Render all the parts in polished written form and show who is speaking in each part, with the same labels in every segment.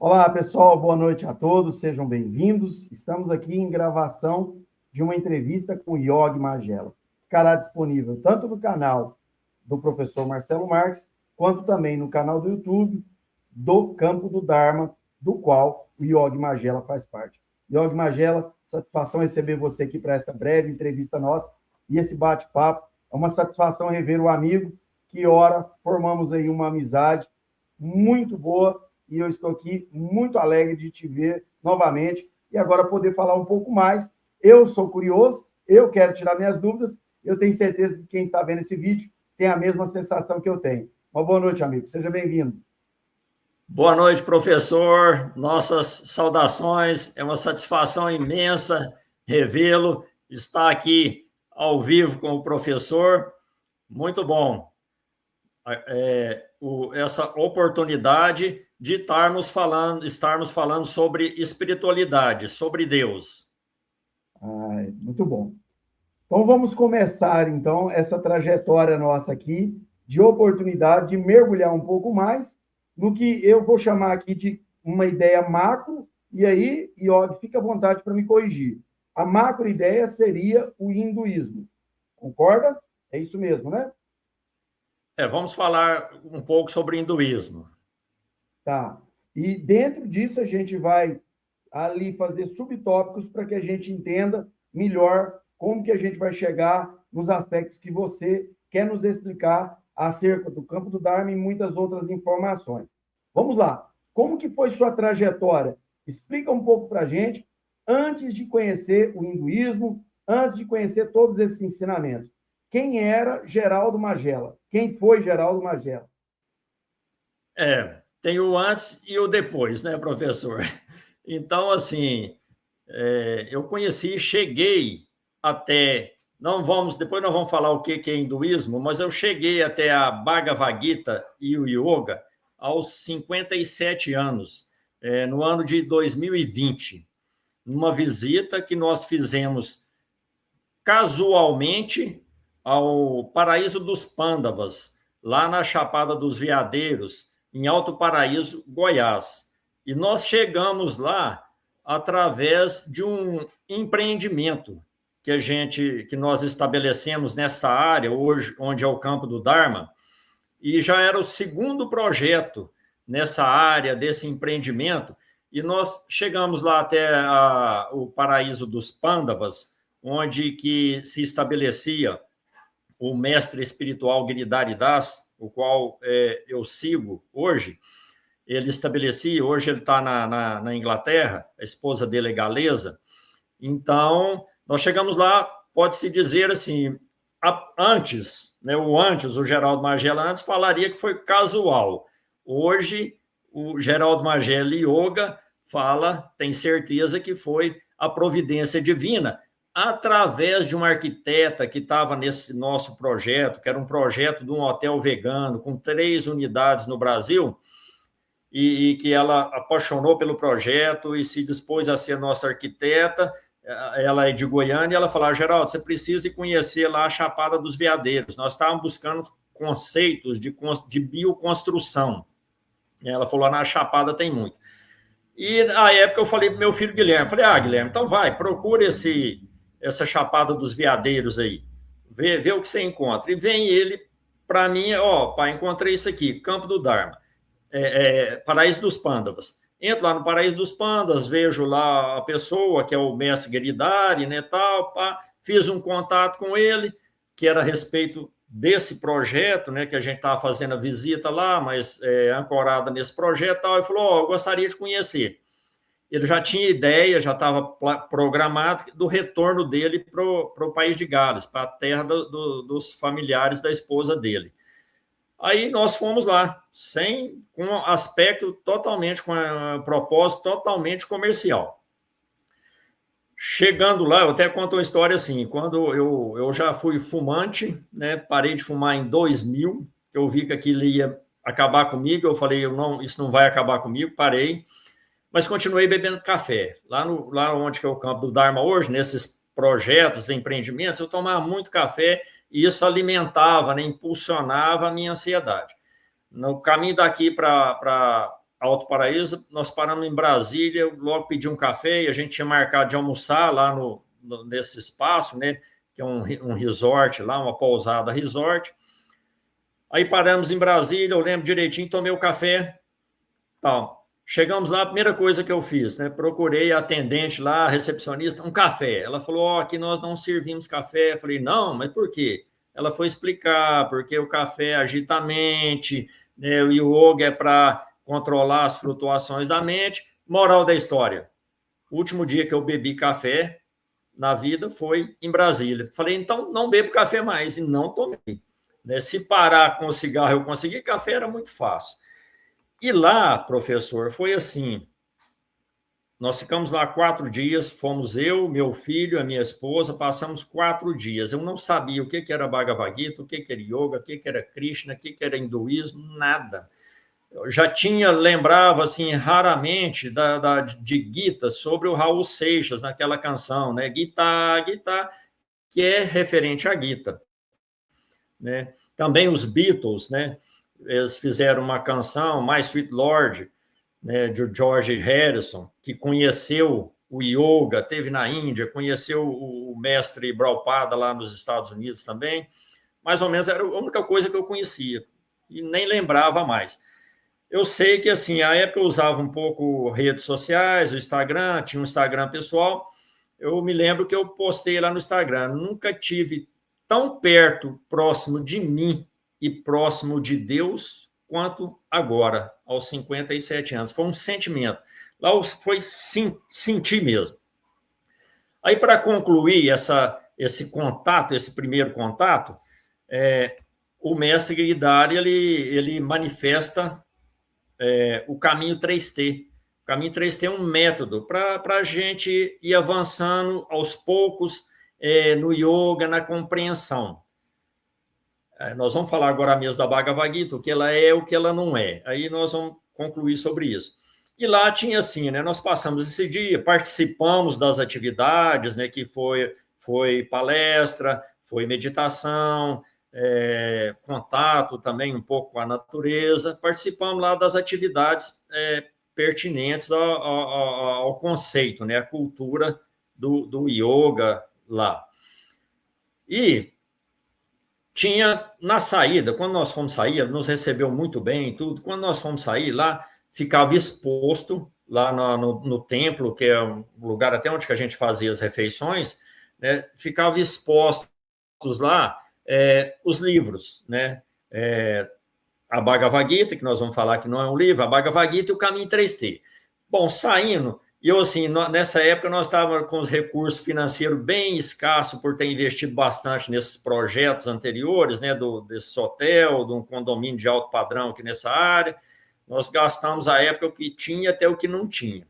Speaker 1: Olá, pessoal, boa noite a todos, sejam bem-vindos. Estamos aqui em gravação de uma entrevista com o Yogi Magela. Ficará disponível tanto no canal do professor Marcelo Marques, quanto também no canal do YouTube do Campo do Dharma, do qual o Yogi Magela faz parte. Yogi Magela, satisfação receber você aqui para essa breve entrevista nossa e esse bate-papo. É uma satisfação rever o amigo, que ora formamos aí uma amizade muito boa, e eu estou aqui muito alegre de te ver novamente e agora poder falar um pouco mais. Eu sou curioso, eu quero tirar minhas dúvidas, eu tenho certeza que quem está vendo esse vídeo tem a mesma sensação que eu tenho. Uma boa noite, amigo, seja bem-vindo.
Speaker 2: Boa noite, professor, nossas saudações, é uma satisfação imensa revê-lo, estar aqui ao vivo com o professor, muito bom. Essa oportunidade de estarmos falando sobre espiritualidade, sobre Deus.
Speaker 1: Muito bom. Então, vamos começar, então, essa trajetória nossa aqui de oportunidade de mergulhar um pouco mais no que eu vou chamar aqui de uma ideia macro, e aí, Yogi, fica à vontade para me corrigir. A macro ideia seria o hinduísmo. Concorda? É isso mesmo, né?
Speaker 2: Vamos falar um pouco sobre hinduísmo.
Speaker 1: Tá. E dentro disso a gente vai ali fazer subtópicos para que a gente entenda melhor como que a gente vai chegar nos aspectos que você quer nos explicar acerca do campo do Dharma e muitas outras informações. Vamos lá. Como que foi sua trajetória? Explica um pouco para a gente, antes de conhecer o hinduísmo, antes de conhecer todos esses ensinamentos. Quem era Geraldo Magela? Quem foi Geraldo Magela?
Speaker 2: Tem o antes e o depois, né, professor? Então, assim, eu cheguei até, depois nós vamos falar o que é hinduísmo, mas eu cheguei até a Bhagavad Gita e o Yoga aos 57 anos, no ano de 2020, numa visita que nós fizemos casualmente ao Paraíso dos Pândavas, lá na Chapada dos Veadeiros, em Alto Paraíso, Goiás. E nós chegamos lá através de um empreendimento que nós estabelecemos nesta área, hoje, onde é o Campo do Dharma, e já era o segundo projeto nessa área, desse empreendimento, e nós chegamos lá até o Paraíso dos Pândavas, onde que se estabelecia o mestre espiritual Giridhari Das, o qual eu sigo hoje. Ele estabelecia, hoje ele está na Inglaterra, a esposa dele é galesa. Então, nós chegamos lá, pode-se dizer assim, antes, né, o Geraldo Magela antes falaria que foi casual. Hoje, o Geraldo Magela Yoga tem certeza que foi a providência divina, através de uma arquiteta que estava nesse nosso projeto, que era um projeto de um hotel vegano, com 3 unidades no Brasil, e que ela apaixonou pelo projeto e se dispôs a ser nossa arquiteta. Ela é de Goiânia, e ela falou: Geraldo, você precisa ir conhecer lá a Chapada dos Veadeiros. Nós estávamos buscando conceitos de bioconstrução. Ela falou: na Chapada tem muito. E na época eu falei para meu filho Guilherme, Guilherme, então vai, procura essa Chapada dos Veadeiros aí, vê o que você encontra. E vem ele para mim, pai, encontrei isso aqui, Campo do Dharma, Paraíso dos Pândavas. Entro lá no Paraíso dos Pândavas, vejo lá a pessoa, que é o mestre Giridhari, né, tal, pá, fiz um contato com ele, que era a respeito desse projeto, né, que a gente estava fazendo a visita lá, mas ancorada nesse projeto, tal, e falou: eu gostaria de conhecer. Ele já tinha ideia, já estava programado do retorno dele para o país de Gales, para a terra dos familiares da esposa dele. Aí nós fomos lá, com um aspecto totalmente, com um propósito totalmente comercial. Chegando lá, eu até conto uma história assim, quando eu já fui fumante, né, parei de fumar em 2000, eu vi que aquilo ia acabar comigo, eu falei: isso não vai acabar comigo, parei, mas continuei bebendo café. Lá onde que é o Campo do Dharma hoje, nesses projetos, empreendimentos, eu tomava muito café e isso alimentava, né, impulsionava a minha ansiedade. No caminho daqui para Alto Paraíso, nós paramos em Brasília, eu logo pedi um café e a gente tinha marcado de almoçar lá nesse espaço, né, que é um resort lá, uma pousada resort. Aí paramos em Brasília, eu lembro direitinho, tomei o café, tal. Chegamos lá, a primeira coisa que eu fiz, né, procurei a atendente lá, a recepcionista, um café. Ela falou, aqui nós não servimos café. Eu falei, não, mas por quê? Ela foi explicar, porque o café agita a mente, né, o yoga é para controlar as flutuações da mente. Moral da história, o último dia que eu bebi café na vida foi em Brasília. Falei, então não bebo café mais, e não tomei. Né? Se parar com o cigarro eu conseguir, café era muito fácil. E lá, professor, foi assim, nós ficamos lá 4 dias, fomos eu, meu filho, a minha esposa, passamos 4 dias. Eu não sabia o que era Bhagavad Gita, o que era yoga, o que era Krishna, o que era hinduísmo, nada. Eu já lembrava assim, raramente de Gita, sobre o Raul Seixas, naquela canção, né? Gita, Gita, que é referente à Gita. Né? Também os Beatles, né? Eles fizeram uma canção, My Sweet Lord, né, de George Harrison, que conheceu o yoga, teve na Índia, conheceu o mestre Prabhupada lá nos Estados Unidos também. Mais ou menos era a única coisa que eu conhecia e nem lembrava mais. Eu sei que, assim, a época eu usava um pouco redes sociais, o Instagram, tinha um Instagram pessoal. Eu me lembro que eu postei lá no Instagram. Nunca tive tão perto, próximo de mim e próximo de Deus quanto agora, aos 57 anos. Foi um sentimento. Lá foi sentir mesmo. Aí, para concluir esse contato, esse primeiro contato, o mestre Giridhari, ele manifesta o caminho 3T. O caminho 3T é um método para a gente ir avançando aos poucos no yoga, na compreensão. Nós vamos falar agora mesmo da Bhagavad Gita, o que ela é, o que ela não é. Aí nós vamos concluir sobre isso. E lá tinha assim, né? Nós passamos esse dia, participamos das atividades, né? Que foi palestra, foi meditação, contato também um pouco com a natureza. Participamos lá das atividades pertinentes ao conceito, né? A cultura do yoga lá. E tinha na saída, quando nós fomos sair, nos recebeu muito bem e tudo. Quando nós fomos sair lá, ficava exposto lá no templo, que é um lugar até onde que a gente fazia as refeições, né? Ficava expostos lá os livros, né? A Bhagavad Gita, que nós vamos falar que não é um livro, a Bhagavad Gita e o Caminho 3T. Bom, saindo, eu, assim, nessa época nós estávamos com os recursos financeiros bem escassos por ter investido bastante nesses projetos anteriores, né, desse hotel, de um condomínio de alto padrão aqui nessa área. Nós gastamos a época o que tinha até o que não tinha.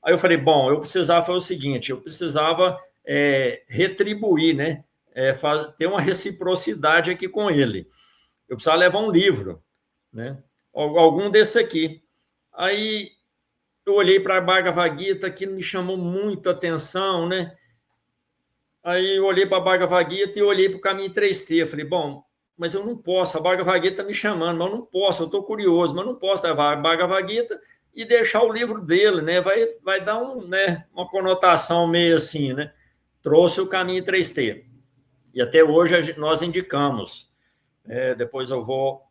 Speaker 2: Aí eu falei, bom, eu precisava fazer o seguinte, eu precisava retribuir, né, ter uma reciprocidade aqui com ele. Eu precisava levar um livro, né, algum desse aqui. Aí eu olhei para a Bhagavad Gita, que me chamou muito a atenção, né? Aí eu olhei para a Bhagavad Gita e olhei para o Caminho 3T. Eu falei, bom, mas eu não posso, a Bhagavad Gita está me chamando, mas eu não posso, eu estou curioso, mas eu não posso levar a Bhagavad Gita e deixar o livro dele, né? Vai dar uma conotação meio assim, né? Trouxe o Caminho 3T. E até hoje nós indicamos. Depois eu vou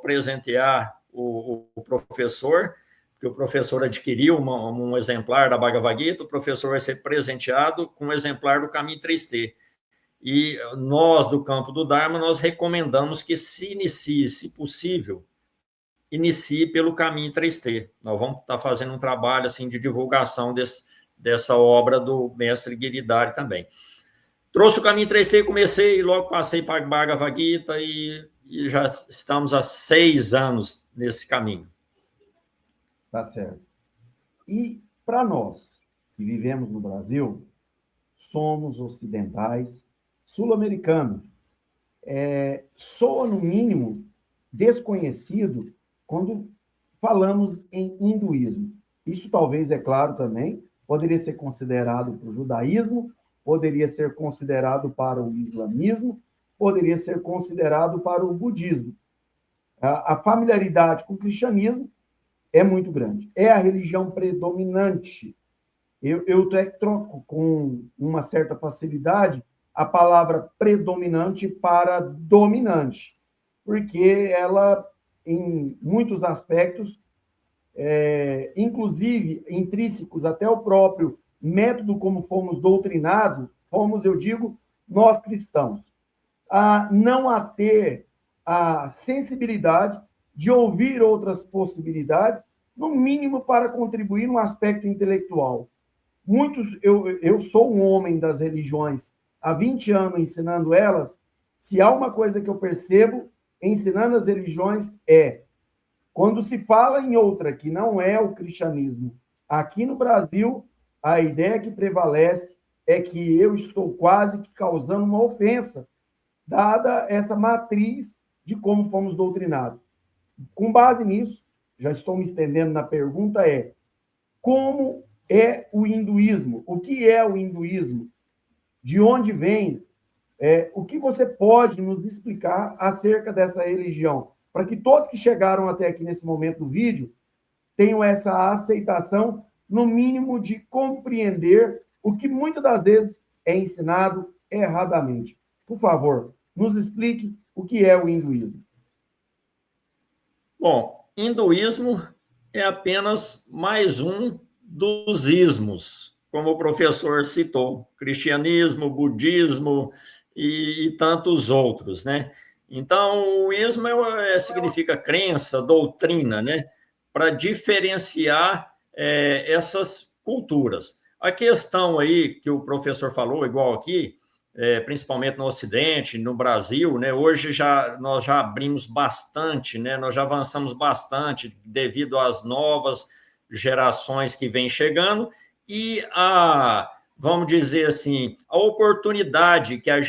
Speaker 2: presentear o professor, que o professor adquiriu um exemplar da Bhagavad Gita, o professor vai ser presenteado com um exemplar do Caminho 3T. E nós, do campo do Dharma, nós recomendamos que se inicie, se possível, inicie pelo Caminho 3T. Nós vamos estar fazendo um trabalho assim, de divulgação dessa obra do mestre Giridhari também. Trouxe o Caminho 3T, comecei e logo passei para a Bhagavad Gita e já estamos há 6 anos nesse caminho.
Speaker 1: Tá certo. E para nós, que vivemos no Brasil, somos ocidentais, sul-americanos, soa, no mínimo, desconhecido quando falamos em hinduísmo. Isso talvez, é claro também, poderia ser considerado para o judaísmo, poderia ser considerado para o islamismo, poderia ser considerado para o budismo. A familiaridade com o cristianismo é muito grande. É a religião predominante. Eu até troco com uma certa facilidade a palavra predominante para dominante, porque ela, em muitos aspectos, inclusive intrínsecos até o próprio método como fomos doutrinados, fomos, eu digo, nós cristãos, a não a ter a sensibilidade de ouvir outras possibilidades, no mínimo para contribuir no aspecto intelectual. Eu sou um homem das religiões há 20 anos ensinando elas. Se há uma coisa que eu percebo ensinando as religiões quando se fala em outra que não é o cristianismo. Aqui no Brasil, a ideia que prevalece é que eu estou quase que causando uma ofensa, dada essa matriz de como fomos doutrinados. Com base nisso, já estou me estendendo na pergunta, como é o hinduísmo? O que é o hinduísmo? De onde vem? O que você pode nos explicar acerca dessa religião? Para que todos que chegaram até aqui nesse momento do vídeo tenham essa aceitação, no mínimo, de compreender o que muitas das vezes é ensinado erradamente. Por favor, nos explique o que é o hinduísmo.
Speaker 2: Bom, hinduísmo é apenas mais um dos ismos, como o professor citou, cristianismo, budismo e tantos outros, né? Então, o ismo significa crença, doutrina, né? Para diferenciar essas culturas. A questão aí que o professor falou, igual aqui, principalmente no Ocidente, no Brasil, né? Hoje nós já abrimos bastante, né? Nós já avançamos bastante devido às novas gerações que vêm chegando e vamos dizer assim, a oportunidade que as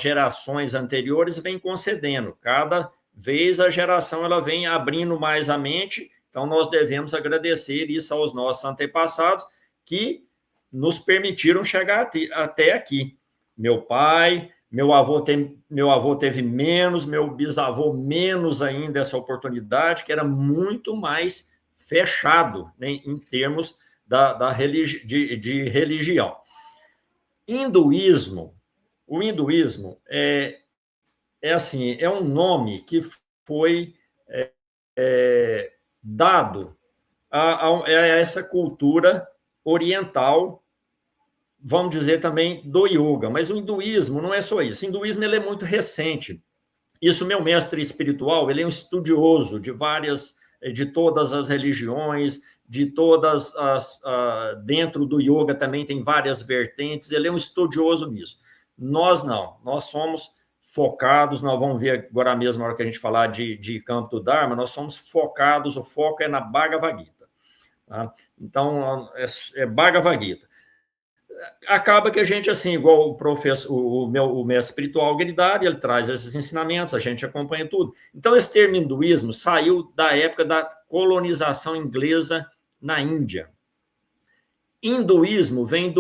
Speaker 2: gerações anteriores vêm concedendo. Cada vez a geração ela vem abrindo mais a mente, então nós devemos agradecer isso aos nossos antepassados que nos permitiram chegar até aqui. Meu pai, meu avô teve menos, meu bisavô menos ainda essa oportunidade, que era muito mais fechado, né, em termos de religião. O hinduísmo é um nome que foi dado a essa cultura oriental, vamos dizer também do yoga, mas o hinduísmo não é só isso. O hinduísmo ele é muito recente. Isso, meu mestre espiritual, ele é um estudioso de todas as religiões, de todas dentro do yoga também tem várias vertentes, ele é um estudioso nisso. Nós não, nós somos focados, nós vamos ver agora mesmo, na hora que a gente falar de campo do Dharma, nós somos focados, o foco é na Bhagavad Gita. Tá? Então, é Bhagavad Gita. Acaba que a gente, assim, igual o professor, o mestre espiritual Giridhari, ele traz esses ensinamentos, a gente acompanha tudo. Então, esse termo hinduísmo saiu da época da colonização inglesa na Índia. Hinduísmo vem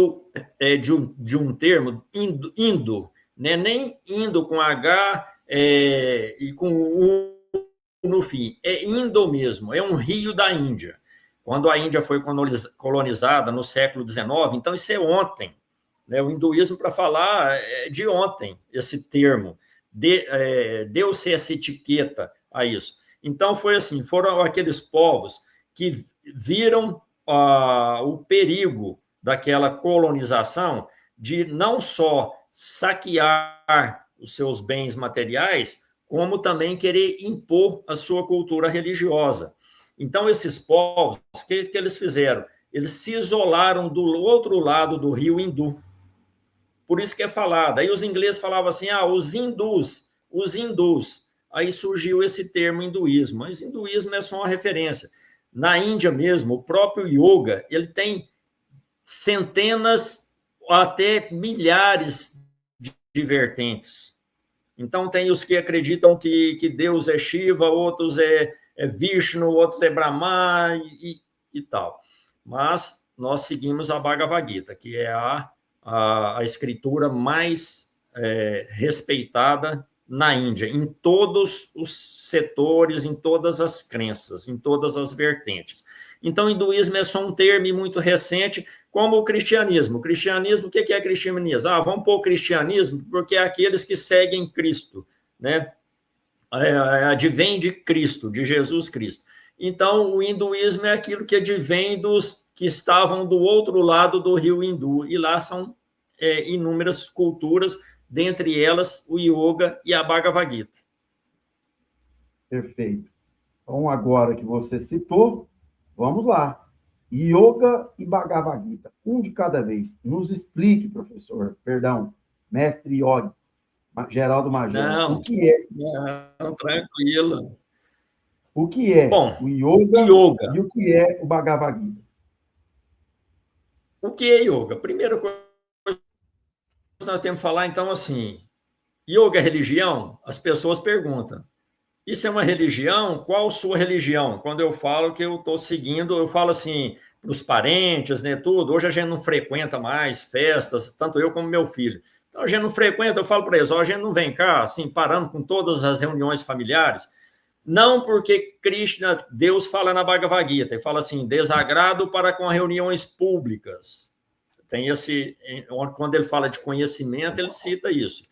Speaker 2: de um termo, indo, né? Nem indo com H e com U no fim, é Indo mesmo, é um rio da Índia. Quando a Índia foi colonizada no século XIX, então isso é ontem. Né? O hinduísmo, para falar, é de ontem, esse termo. Deu-se essa etiqueta a isso. Então, foi assim, foram aqueles povos que viram o perigo daquela colonização de não só saquear os seus bens materiais, como também querer impor a sua cultura religiosa. Então, esses povos, o que eles fizeram? Eles se isolaram do outro lado do rio Hindu. Por isso que é falado. Aí os ingleses falavam assim, os hindus. Aí surgiu esse termo hinduísmo. Mas hinduísmo é só uma referência. Na Índia mesmo, o próprio yoga, ele tem centenas, até milhares de vertentes. Então, tem os que acreditam que Deus é Shiva, outros é Vishnu, outros é Brahma e tal. Mas nós seguimos a Bhagavad Gita, que é a escritura mais respeitada na Índia, em todos os setores, em todas as crenças, em todas as vertentes. Então, o hinduísmo é só um termo muito recente, como o cristianismo. O cristianismo, o que é cristianismo? Vamos pôr o cristianismo porque é aqueles que seguem Cristo, né? Advém de Cristo, de Jesus Cristo. Então, o hinduísmo é aquilo que advém dos que estavam do outro lado do rio Hindu, e lá são inúmeras culturas, dentre elas o yoga e a Bhagavad Gita.
Speaker 1: Perfeito. Então, agora que você citou, vamos lá. Yoga e Bhagavad Gita, um de cada vez. Nos explique, professor, perdão, mestre Yogi, Geraldo Magela, o que é?
Speaker 2: Não, tranquilo.
Speaker 1: O que é o yoga e o que é o Bhagavad Gita?
Speaker 2: O que é yoga? Primeira coisa que nós temos que falar, então, assim, yoga é religião? As pessoas perguntam. Isso é uma religião? Qual sua religião? Quando eu falo que eu estou seguindo, eu falo assim, para os parentes, né, tudo. Hoje a gente não frequenta mais festas, tanto eu como meu filho. Então a gente não frequenta, eu falo para eles, a gente não vem cá, assim, parando com todas as reuniões familiares. Não porque Krishna, Deus fala na Bhagavad Gita, ele fala assim, desagrado para com reuniões públicas. Tem quando ele fala de conhecimento, ele cita isso.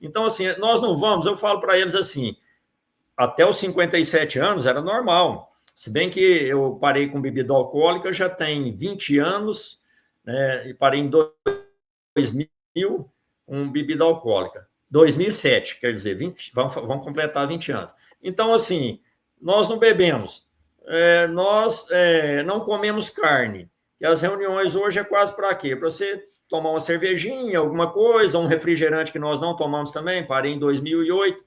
Speaker 2: Então, assim, nós não vamos, eu falo para eles assim, até os 57 anos era normal. Se bem que eu parei com bebida alcoólica, já tem 20 anos, né, e parei em 2000 com bebida alcoólica. 2007, quer dizer, vão completar 20 anos. Então, assim, nós não bebemos, nós não comemos carne. E as reuniões hoje é quase para quê? Para você tomar uma cervejinha, alguma coisa, um refrigerante que nós não tomamos também, parei em 2008.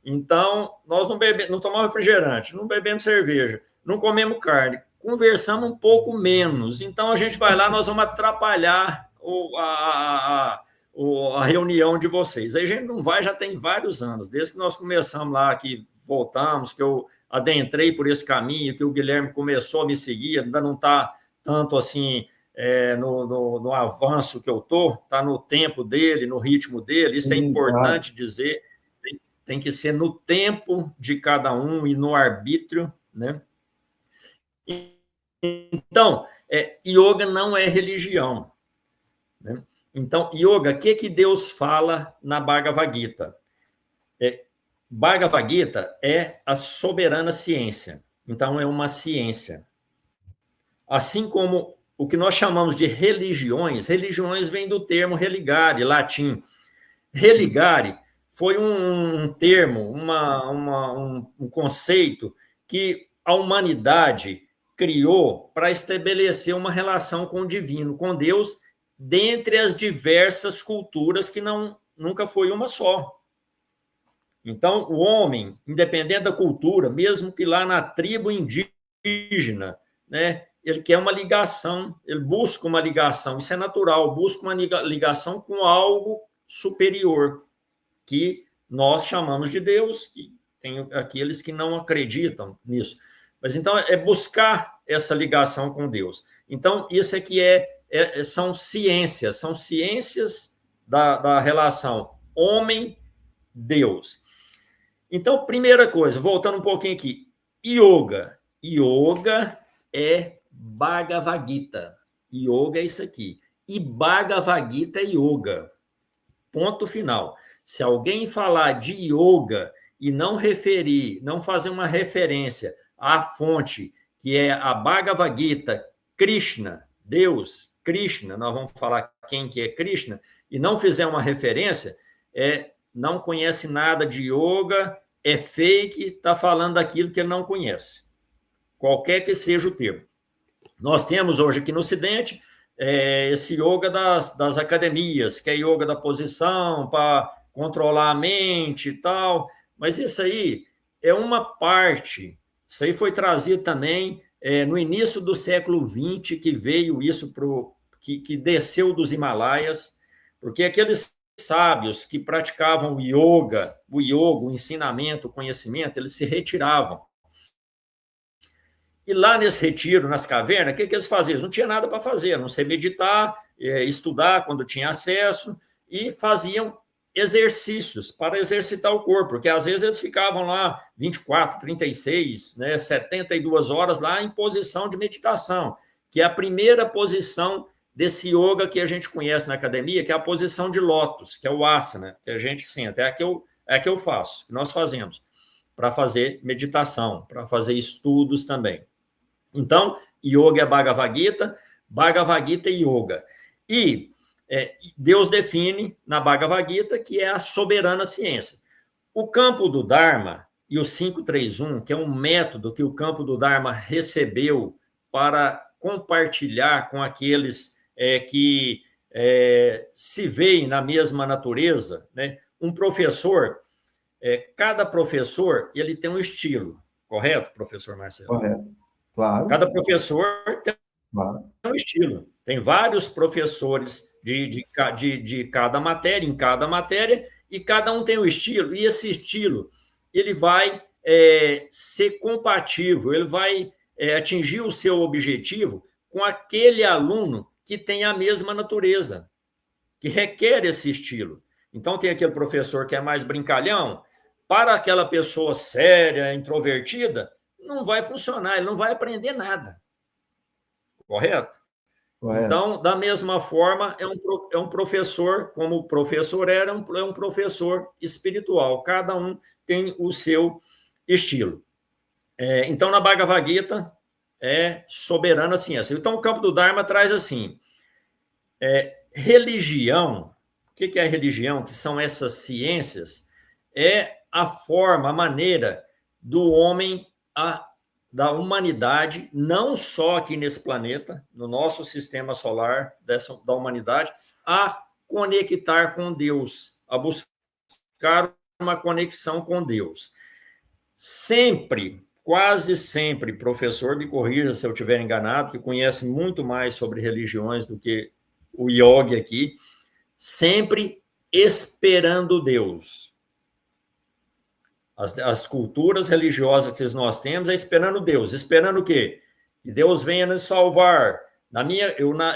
Speaker 2: Então, nós não tomamos refrigerante, não bebemos cerveja, não comemos carne, conversamos um pouco menos. Então, a gente vai lá, nós vamos atrapalhar a reunião de vocês. Aí a gente não vai, já tem vários anos, desde que nós começamos lá, que voltamos, que eu adentrei por esse caminho, que o Guilherme começou a me seguir, ainda não está tanto assim no avanço que eu estou, está no tempo dele, no ritmo dele, isso é importante dizer. Tem que ser no tempo de cada um e no arbítrio, né? Então, yoga não é religião, né? Então, yoga, o que Deus fala na Bhagavad Gita? Bhagavad Gita é a soberana ciência. Então, é uma ciência. Assim como o que nós chamamos de religiões vem do termo religare, latim. Religare foi um termo, um conceito que a humanidade criou para estabelecer uma relação com o divino, com Deus, dentre as diversas culturas que nunca foi uma só. Então, o homem, independente da cultura, mesmo que lá na tribo indígena, né, ele quer uma ligação, ele busca uma ligação, isso é natural, busca uma ligação com algo superior, que nós chamamos de Deus, e tem aqueles que não acreditam nisso. Mas então é buscar essa ligação com Deus. Então, isso aqui são ciências da relação homem-Deus. Então, primeira coisa, voltando um pouquinho aqui, yoga. Yoga é Bhagavad Gita. Yoga é isso aqui. E Bhagavad Gita é yoga. Ponto final. Se alguém falar de yoga e não fazer uma referência à fonte, que é a Bhagavad Gita, Krishna, Deus, Krishna, nós vamos falar quem que é Krishna, e não fizer uma referência, não conhece nada de yoga, é fake, está falando daquilo que ele não conhece. Qualquer que seja o termo. Nós temos hoje aqui no Ocidente esse yoga das academias, que é yoga da posição, para controlar a mente e tal, mas isso aí é uma parte, isso aí foi trazido também no início do século XX, que veio isso, que desceu dos Himalaias, porque aqueles sábios que praticavam o ensinamento, o conhecimento, eles se retiravam. E lá nesse retiro, nas cavernas, o que eles faziam? Eles não tinha nada para fazer, a não ser meditar, estudar quando tinha acesso, e faziam exercícios para exercitar o corpo, porque às vezes eles ficavam lá 24, 36, né, 72 horas lá em posição de meditação, que é a primeira posição desse yoga que a gente conhece na academia, que é a posição de lótus, que é o asana, que a gente senta, é a que eu faço, que nós fazemos, para fazer meditação, para fazer estudos também. Então, yoga é Bhagavad Gita, Bhagavad Gita é yoga. E Deus define na Bhagavad Gita que é a soberana ciência. O campo do Dharma e o 531, que é um método que o campo do Dharma recebeu para compartilhar com aqueles que se veem na mesma natureza, né? Um professor, cada professor, ele tem um estilo, correto, professor Marcelo?
Speaker 1: Correto, claro.
Speaker 2: Cada professor tem
Speaker 1: claro.
Speaker 2: um estilo. Tem vários professores de cada matéria, em cada matéria, e cada um tem um estilo, e esse estilo ele vai ser compatível, ele vai atingir o seu objetivo com aquele aluno que tem a mesma natureza, que requer esse estilo. Então, tem aquele professor que é mais brincalhão, para aquela pessoa séria, introvertida, não vai funcionar, ele não vai aprender nada. Correto?
Speaker 1: Correto.
Speaker 2: Então, da mesma forma, é um professor, como o professor era, é um professor espiritual. Cada um tem o seu estilo. Então, na Bhagavad Gita, é soberana ciência. Então, o campo do Dharma traz assim, religião. O que é religião? Que são essas ciências? É a forma, a maneira do homem, da humanidade, não só aqui nesse planeta, no nosso sistema solar da humanidade, a conectar com Deus, a buscar uma conexão com Deus. Sempre, quase sempre, professor, me corrija se eu estiver enganado, que conhece muito mais sobre religiões do que o yogi aqui, sempre esperando Deus. As culturas religiosas que nós temos é esperando Deus. Esperando o quê? Que Deus venha nos salvar.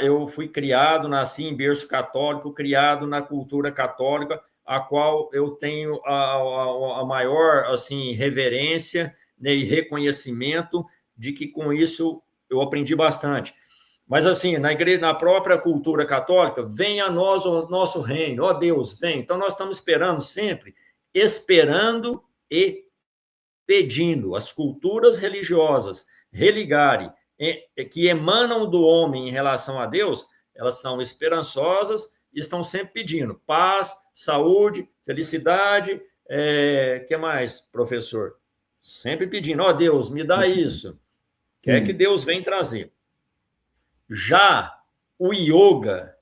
Speaker 2: Eu fui criado, nasci em berço católico, criado na cultura católica, a qual eu tenho a maior assim, reverência, né, e reconhecimento de que com isso eu aprendi bastante. Mas assim, na igreja, na própria cultura católica, venha a nós o nosso reino, ó Deus, vem. Então nós estamos esperando sempre, esperando e pedindo. As culturas religiosas religarem, que emanam do homem em relação a Deus, elas são esperançosas e estão sempre pedindo paz, saúde, felicidade. Que mais, professor? Sempre pedindo, ó Deus, me dá isso. Quer que Deus venha trazer. Já o yoga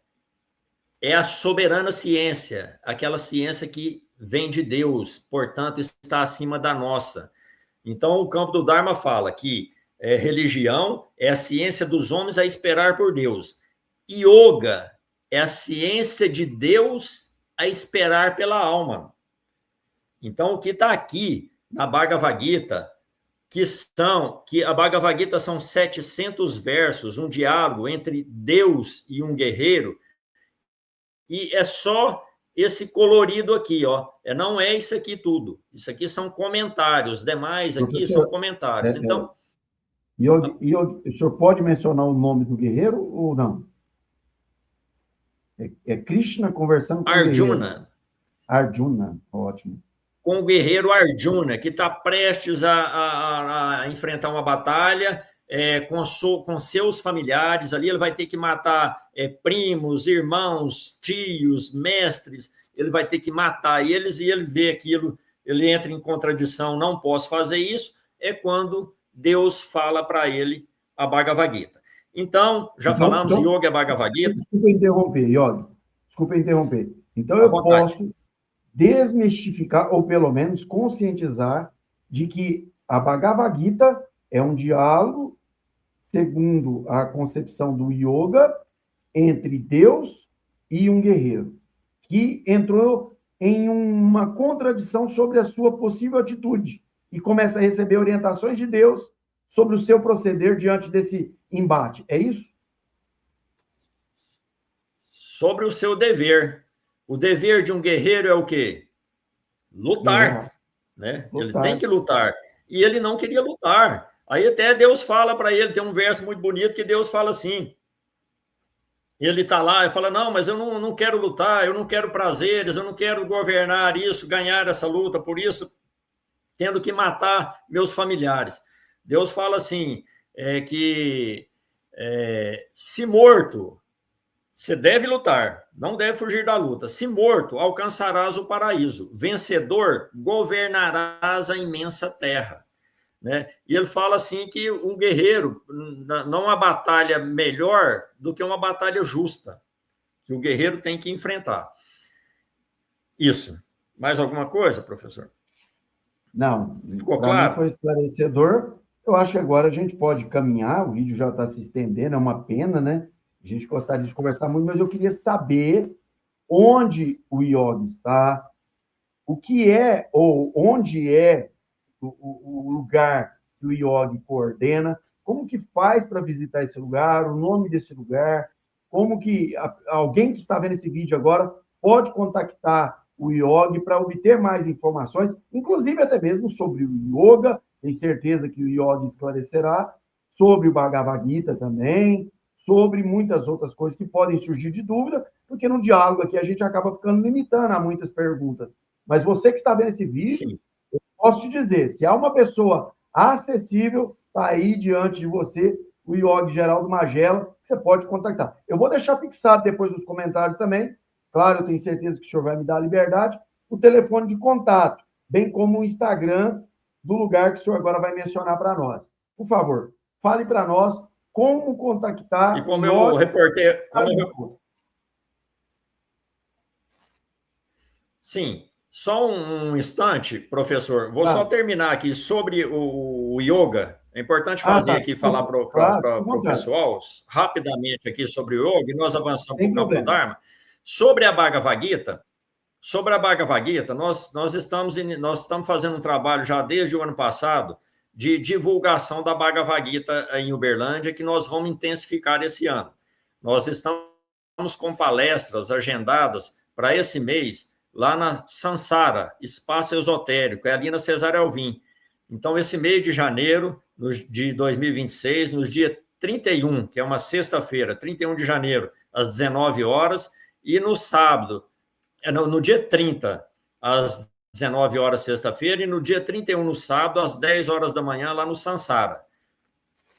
Speaker 2: é a soberana ciência, aquela ciência que vem de Deus, portanto, está acima da nossa. Então, o campo do Dharma fala que religião é a ciência dos homens a esperar por Deus. Yoga é a ciência de Deus a esperar pela alma. Então, o que está aqui na Bhagavad Gita, que a Bhagavad Gita são 700 versos, um diálogo entre Deus e um guerreiro, e é só esse colorido aqui, ó. Não é isso aqui tudo. Isso aqui são comentários. Os demais aqui são comentários. Então,
Speaker 1: o senhor pode mencionar o nome do guerreiro ou não? É Krishna conversando com
Speaker 2: Arjuna.
Speaker 1: o guerreiro. Arjuna, ótimo.
Speaker 2: Com o guerreiro Arjuna, que está prestes a enfrentar uma batalha com seus familiares ali, ele vai ter que matar primos, irmãos, tios, mestres, ele vai ter que matar eles e ele vê aquilo, ele entra em contradição, não posso fazer isso, é quando Deus fala para ele a Bhagavad Gita. Então, falamos, Yoga é Bhagavad Gita.
Speaker 1: Desculpa interromper, Yogi. Desculpa interromper. Então, eu posso desmistificar, ou pelo menos conscientizar, de que a Bhagavad Gita é um diálogo, segundo a concepção do yoga, entre Deus e um guerreiro, que entrou em uma contradição sobre a sua possível atitude e começa a receber orientações de Deus sobre o seu proceder diante desse embate. É isso?
Speaker 2: Sobre o seu dever. O dever de um guerreiro é o quê? Lutar, né? Ele tem que lutar. E ele não queria lutar. Aí até Deus fala para ele, tem um verso muito bonito que Deus fala assim, ele está lá e fala, não, mas eu não quero lutar, eu não quero prazeres, eu não quero governar isso, ganhar essa luta, por isso tendo que matar meus familiares. Deus fala assim, se morto, você deve lutar, não deve fugir da luta. Se morto, alcançarás o paraíso. Vencedor, governarás a imensa terra. Né? E ele fala assim que um guerreiro, não há batalha melhor do que uma batalha justa, que o guerreiro tem que enfrentar. Isso. Mais alguma coisa, professor?
Speaker 1: Não,
Speaker 2: Ficou
Speaker 1: para mim
Speaker 2: claro?
Speaker 1: foi esclarecedor. Eu acho que agora a gente pode caminhar, o vídeo já está se estendendo, é uma pena, né? A gente gostaria de conversar muito, mas eu queria saber onde o IOG está, o que é, ou onde é o lugar que o IOG coordena, como que faz para visitar esse lugar, o nome desse lugar, como que alguém que está vendo esse vídeo agora pode contactar o IOG para obter mais informações, inclusive até mesmo sobre o yoga, tenho certeza que o IOG esclarecerá, sobre o Bhagavad Gita também, sobre muitas outras coisas que podem surgir de dúvida, porque no diálogo aqui a gente acaba ficando limitando a muitas perguntas. Mas você que está vendo esse vídeo, sim, eu posso te dizer, se há uma pessoa acessível, está aí diante de você, o IOG Geraldo Magela, que você pode contactar. Eu vou deixar fixado depois nos comentários também, claro, eu tenho certeza que o senhor vai me dar a liberdade, o telefone de contato, bem como o Instagram do lugar que o senhor agora vai mencionar para nós. Por favor, fale para nós como contactar
Speaker 2: e como eu reportei... Sim, só um instante, professor. Vou só terminar aqui sobre o yoga. É importante fazer aqui, falar para o pessoal, rapidamente aqui sobre o yoga, e nós avançamos para o campo do Dharma. Sobre a Bhagavad Gita, nós estamos fazendo um trabalho já desde o ano passado de divulgação da Bhagavad Gita em Uberlândia, que nós vamos intensificar esse ano. Nós estamos com palestras agendadas para esse mês, lá na Sansara, Espaço Esotérico, é ali na Cesária Alvim. Então, esse mês de janeiro de 2026, nos dias 31, que é uma sexta-feira, 31 de janeiro, às 19 horas, e no sábado, no dia 30, às 19 horas, sexta-feira, e no dia 31, no sábado, às 10 horas da manhã, lá no Sansara.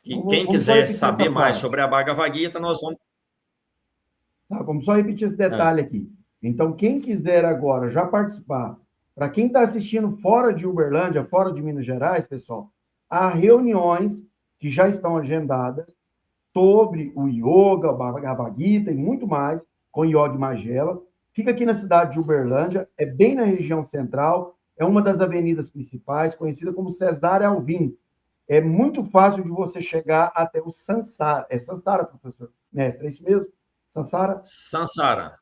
Speaker 2: E quem quiser saber mais sobre a Bhagavad Gita, nós vamos...
Speaker 1: Tá, vamos só repetir esse detalhe aqui. Então, quem quiser agora já participar, para quem está assistindo fora de Uberlândia, fora de Minas Gerais, pessoal, há reuniões que já estão agendadas sobre o yoga, o Bhagavad Gita e muito mais, com o Yogi Magela. Fica aqui na cidade de Uberlândia, é bem na região central, é uma das avenidas principais, conhecida como Cesária Alvim. É muito fácil de você chegar até o Sansara. É Sansara, professor mestre, é isso mesmo? Sansara?
Speaker 2: Sansara.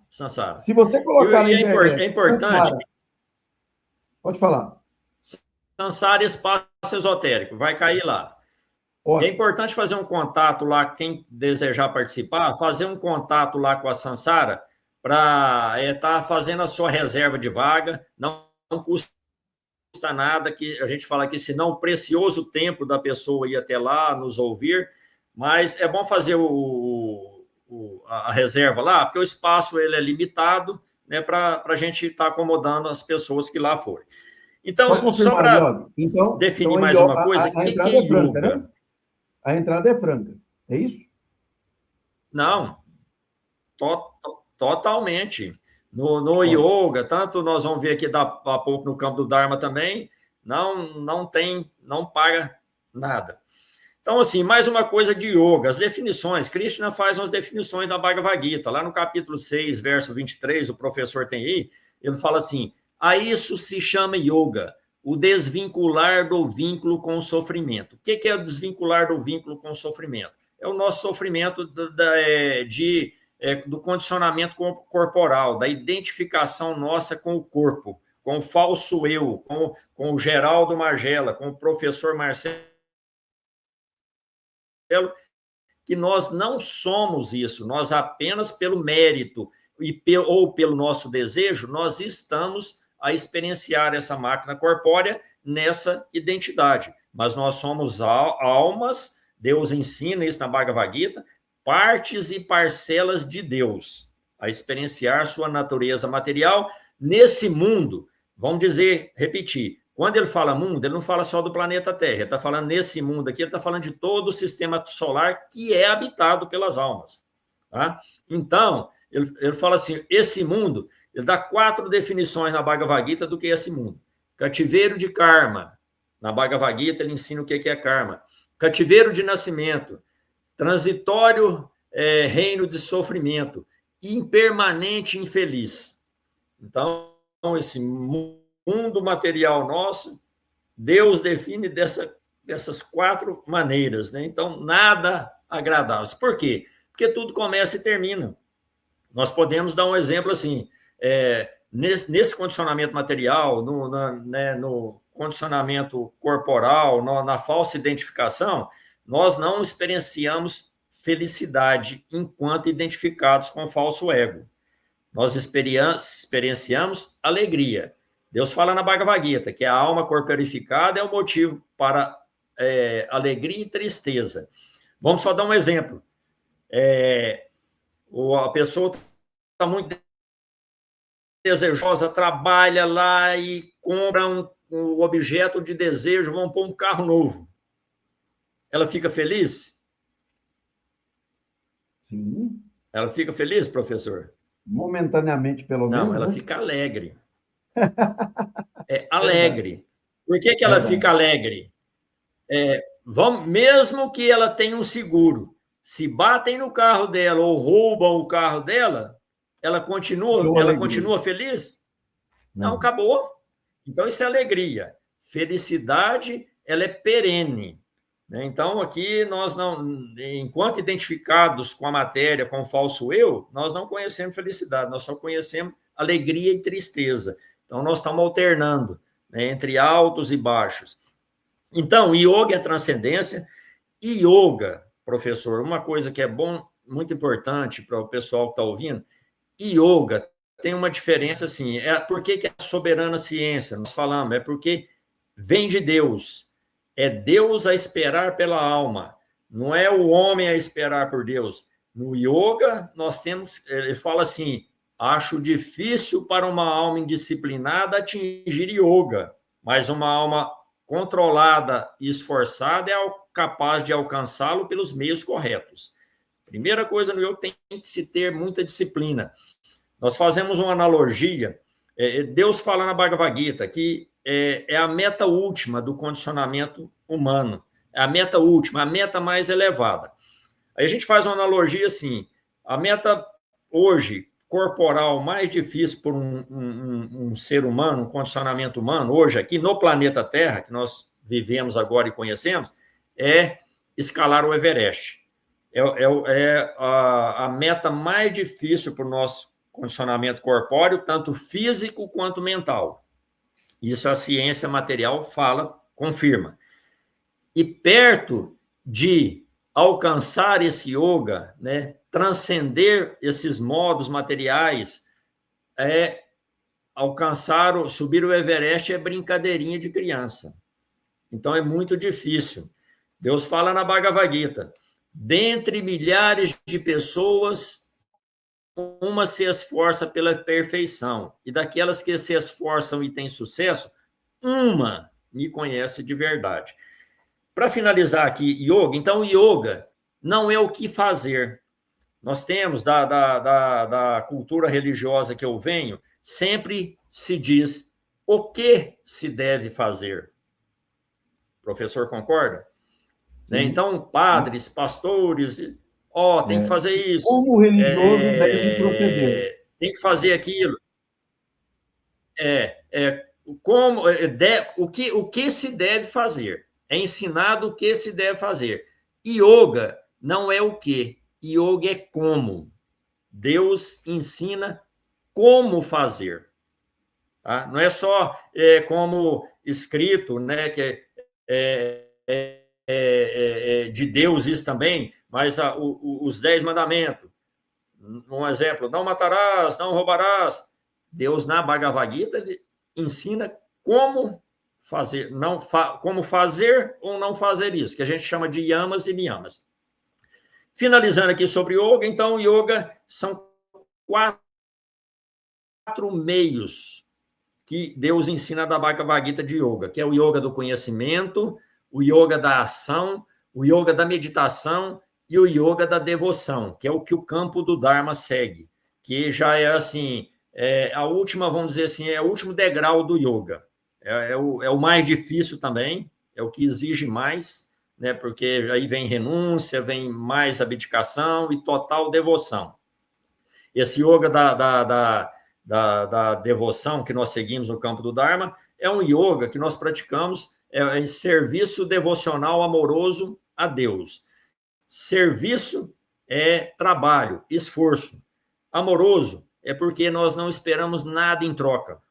Speaker 1: Sansara. Se você colocar na internet...
Speaker 2: É importante...
Speaker 1: Sansara, pode falar.
Speaker 2: Sansara Espaço Esotérico, vai cair lá. Ótimo. É importante fazer um contato lá, quem desejar participar, fazer um contato lá com a Sansara para estar fazendo a sua reserva de vaga, não custa nada, que a gente fala aqui, senão o precioso tempo da pessoa ir até lá, nos ouvir, mas é bom fazer a reserva lá, porque o espaço ele é limitado, né, para a gente estar acomodando as pessoas que lá forem. Então, só para definir mais uma coisa, o que é yoga?
Speaker 1: Né? A entrada é franca, é isso?
Speaker 2: Não, totalmente. No yoga, tanto nós vamos ver aqui a pouco no campo do Dharma também, não paga nada. Então, assim, mais uma coisa de yoga, as definições. Krishna faz umas definições da Bhagavad Gita. Lá no capítulo 6, verso 23, o professor tem aí, ele fala assim, a isso se chama yoga, o desvincular do vínculo com o sofrimento. O que é o desvincular do vínculo com o sofrimento? É o nosso sofrimento do condicionamento corporal, da identificação nossa com o corpo, com o falso eu, com o Geraldo Magela, com o professor Marcelo, que nós não somos isso, nós apenas pelo mérito ou pelo nosso desejo, nós estamos a experienciar essa máquina corpórea nessa identidade. Mas nós somos almas, Deus ensina isso na Bhagavad Gita, partes e parcelas de Deus, a experienciar sua natureza material nesse mundo. Vamos dizer, repetir, quando ele fala mundo, ele não fala só do planeta Terra, ele está falando nesse mundo aqui, ele está falando de todo o sistema solar que é habitado pelas almas. Tá? Então, ele fala assim, esse mundo, ele dá 4 definições na Bhagavad Gita do que é esse mundo. Cativeiro de karma. Na Bhagavad Gita ele ensina o que é karma. Cativeiro de nascimento. Transitório reino de sofrimento. Impermanente infeliz. Então, esse mundo material nosso, Deus define dessas 4 maneiras. Né? Então, nada agradável. Por quê? Porque tudo começa e termina. Nós podemos dar um exemplo assim, nesse condicionamento material, no condicionamento corporal, na falsa identificação, nós não experienciamos felicidade enquanto identificados com o falso ego. Nós experienciamos alegria. Deus fala na Bhagavad Gita que a alma corporificada é o motivo para alegria e tristeza. Vamos só dar um exemplo. A pessoa está muito desejosa, trabalha lá e compra um objeto de desejo, vão pôr um carro novo. Ela fica feliz?
Speaker 1: Sim.
Speaker 2: Ela fica feliz, professor?
Speaker 1: Momentaneamente, pelo menos.
Speaker 2: Não, ela
Speaker 1: né?
Speaker 2: fica alegre. Alegre. Por que ela fica alegre? Mesmo que ela tenha um seguro, se batem no carro dela ou roubam o carro dela, ela continua feliz? Não, acabou. Então, isso é alegria. Felicidade, ela é perene. Né? Então, aqui, nós não, enquanto identificados com a matéria, com o falso eu, nós não conhecemos felicidade, nós só conhecemos alegria e tristeza. Então, nós estamos alternando, né, entre altos e baixos. Então, yoga é transcendência. Yoga, professor, uma coisa que é muito importante para o pessoal que está ouvindo, yoga tem uma diferença assim, por que é a soberana ciência? Nós falamos, é porque vem de Deus, é Deus a esperar pela alma, não é o homem a esperar por Deus. No yoga, ele fala assim, acho difícil para uma alma indisciplinada atingir yoga, mas uma alma controlada e esforçada é capaz de alcançá-lo pelos meios corretos. Primeira coisa no yoga, tem que se ter muita disciplina. Nós fazemos uma analogia, Deus fala na Bhagavad Gita que é a meta última do condicionamento humano, é a meta última, a meta mais elevada. Aí a gente faz uma analogia assim, a meta hoje, corporal, mais difícil por um ser humano, um condicionamento humano, hoje aqui no planeta Terra, que nós vivemos agora e conhecemos, é escalar o Everest. É a meta mais difícil para o nosso condicionamento corpóreo, tanto físico quanto mental. Isso a ciência material fala, confirma. E perto de alcançar esse yoga, né, transcender esses modos materiais, subir o Everest é brincadeirinha de criança. Então é muito difícil. Deus fala na Bhagavad Gita, dentre milhares de pessoas, uma se esforça pela perfeição, e daquelas que se esforçam e têm sucesso, uma me conhece de verdade. Para finalizar aqui, yoga, então yoga não é o que fazer. Nós temos, da cultura religiosa que eu venho, sempre se diz o que se deve fazer. O professor concorda? Né? Então, padres, pastores, tem que fazer isso.
Speaker 1: Como o religioso deve proceder.
Speaker 2: Tem que fazer aquilo. O que se deve fazer. É ensinado o que se deve fazer. Yoga não é o que. Yoga é como. Deus ensina como fazer. Tá? Não é só como escrito, né, que de Deus isso também, mas os 10 mandamentos. Um exemplo, não matarás, não roubarás. Deus, na Bhagavad Gita, ele ensina como fazer, como fazer ou não fazer isso, que a gente chama de yamas e niyamas. Finalizando aqui sobre yoga, então, o yoga são 4 meios que Deus ensina da Bhagavad Gita de yoga, que é o yoga do conhecimento, o yoga da ação, o yoga da meditação e o yoga da devoção, que é o que o campo do Dharma segue, que já é assim, a última, vamos dizer assim, é o último degrau do yoga. É o mais difícil também, é o que exige mais, né? Porque aí vem renúncia, vem mais abdicação e total devoção. Esse yoga da devoção que nós seguimos no campo do Dharma é um yoga que nós praticamos em serviço devocional amoroso a Deus. Serviço é trabalho, esforço. Amoroso é porque nós não esperamos nada em troca.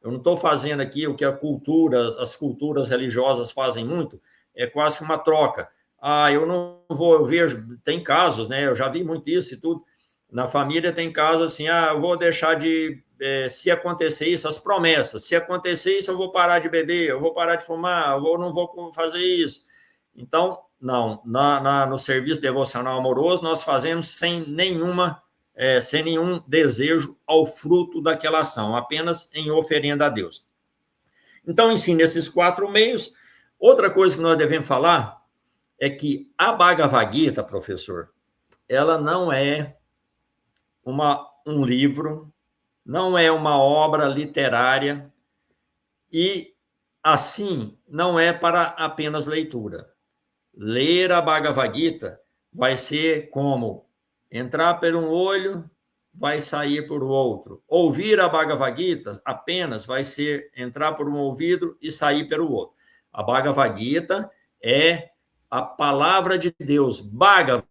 Speaker 2: Eu não estou fazendo aqui o que as culturas religiosas fazem muito, é quase que uma troca. Eu não vou, eu vejo, tem casos, né? Eu já vi muito isso e tudo. Na família tem casos assim, eu vou deixar de, se acontecer isso, as promessas, se acontecer isso, eu vou parar de beber, eu vou parar de fumar, não vou fazer isso. Então, não, no serviço devocional amoroso, nós fazemos sem nenhum desejo ao fruto daquela ação, apenas em oferenda a Deus. Então, ensina esses 4 meios. Outra coisa que nós devemos falar é que a Bhagavad Gita, professor, ela não é um livro, não é uma obra literária e, assim, não é para apenas leitura. Ler a Bhagavad Gita vai ser como entrar por um olho, vai sair por outro. Ouvir a Bhagavad Gita apenas vai ser entrar por um ouvido e sair pelo outro. A Bhagavad Gita é a palavra de Deus, Bhagavad,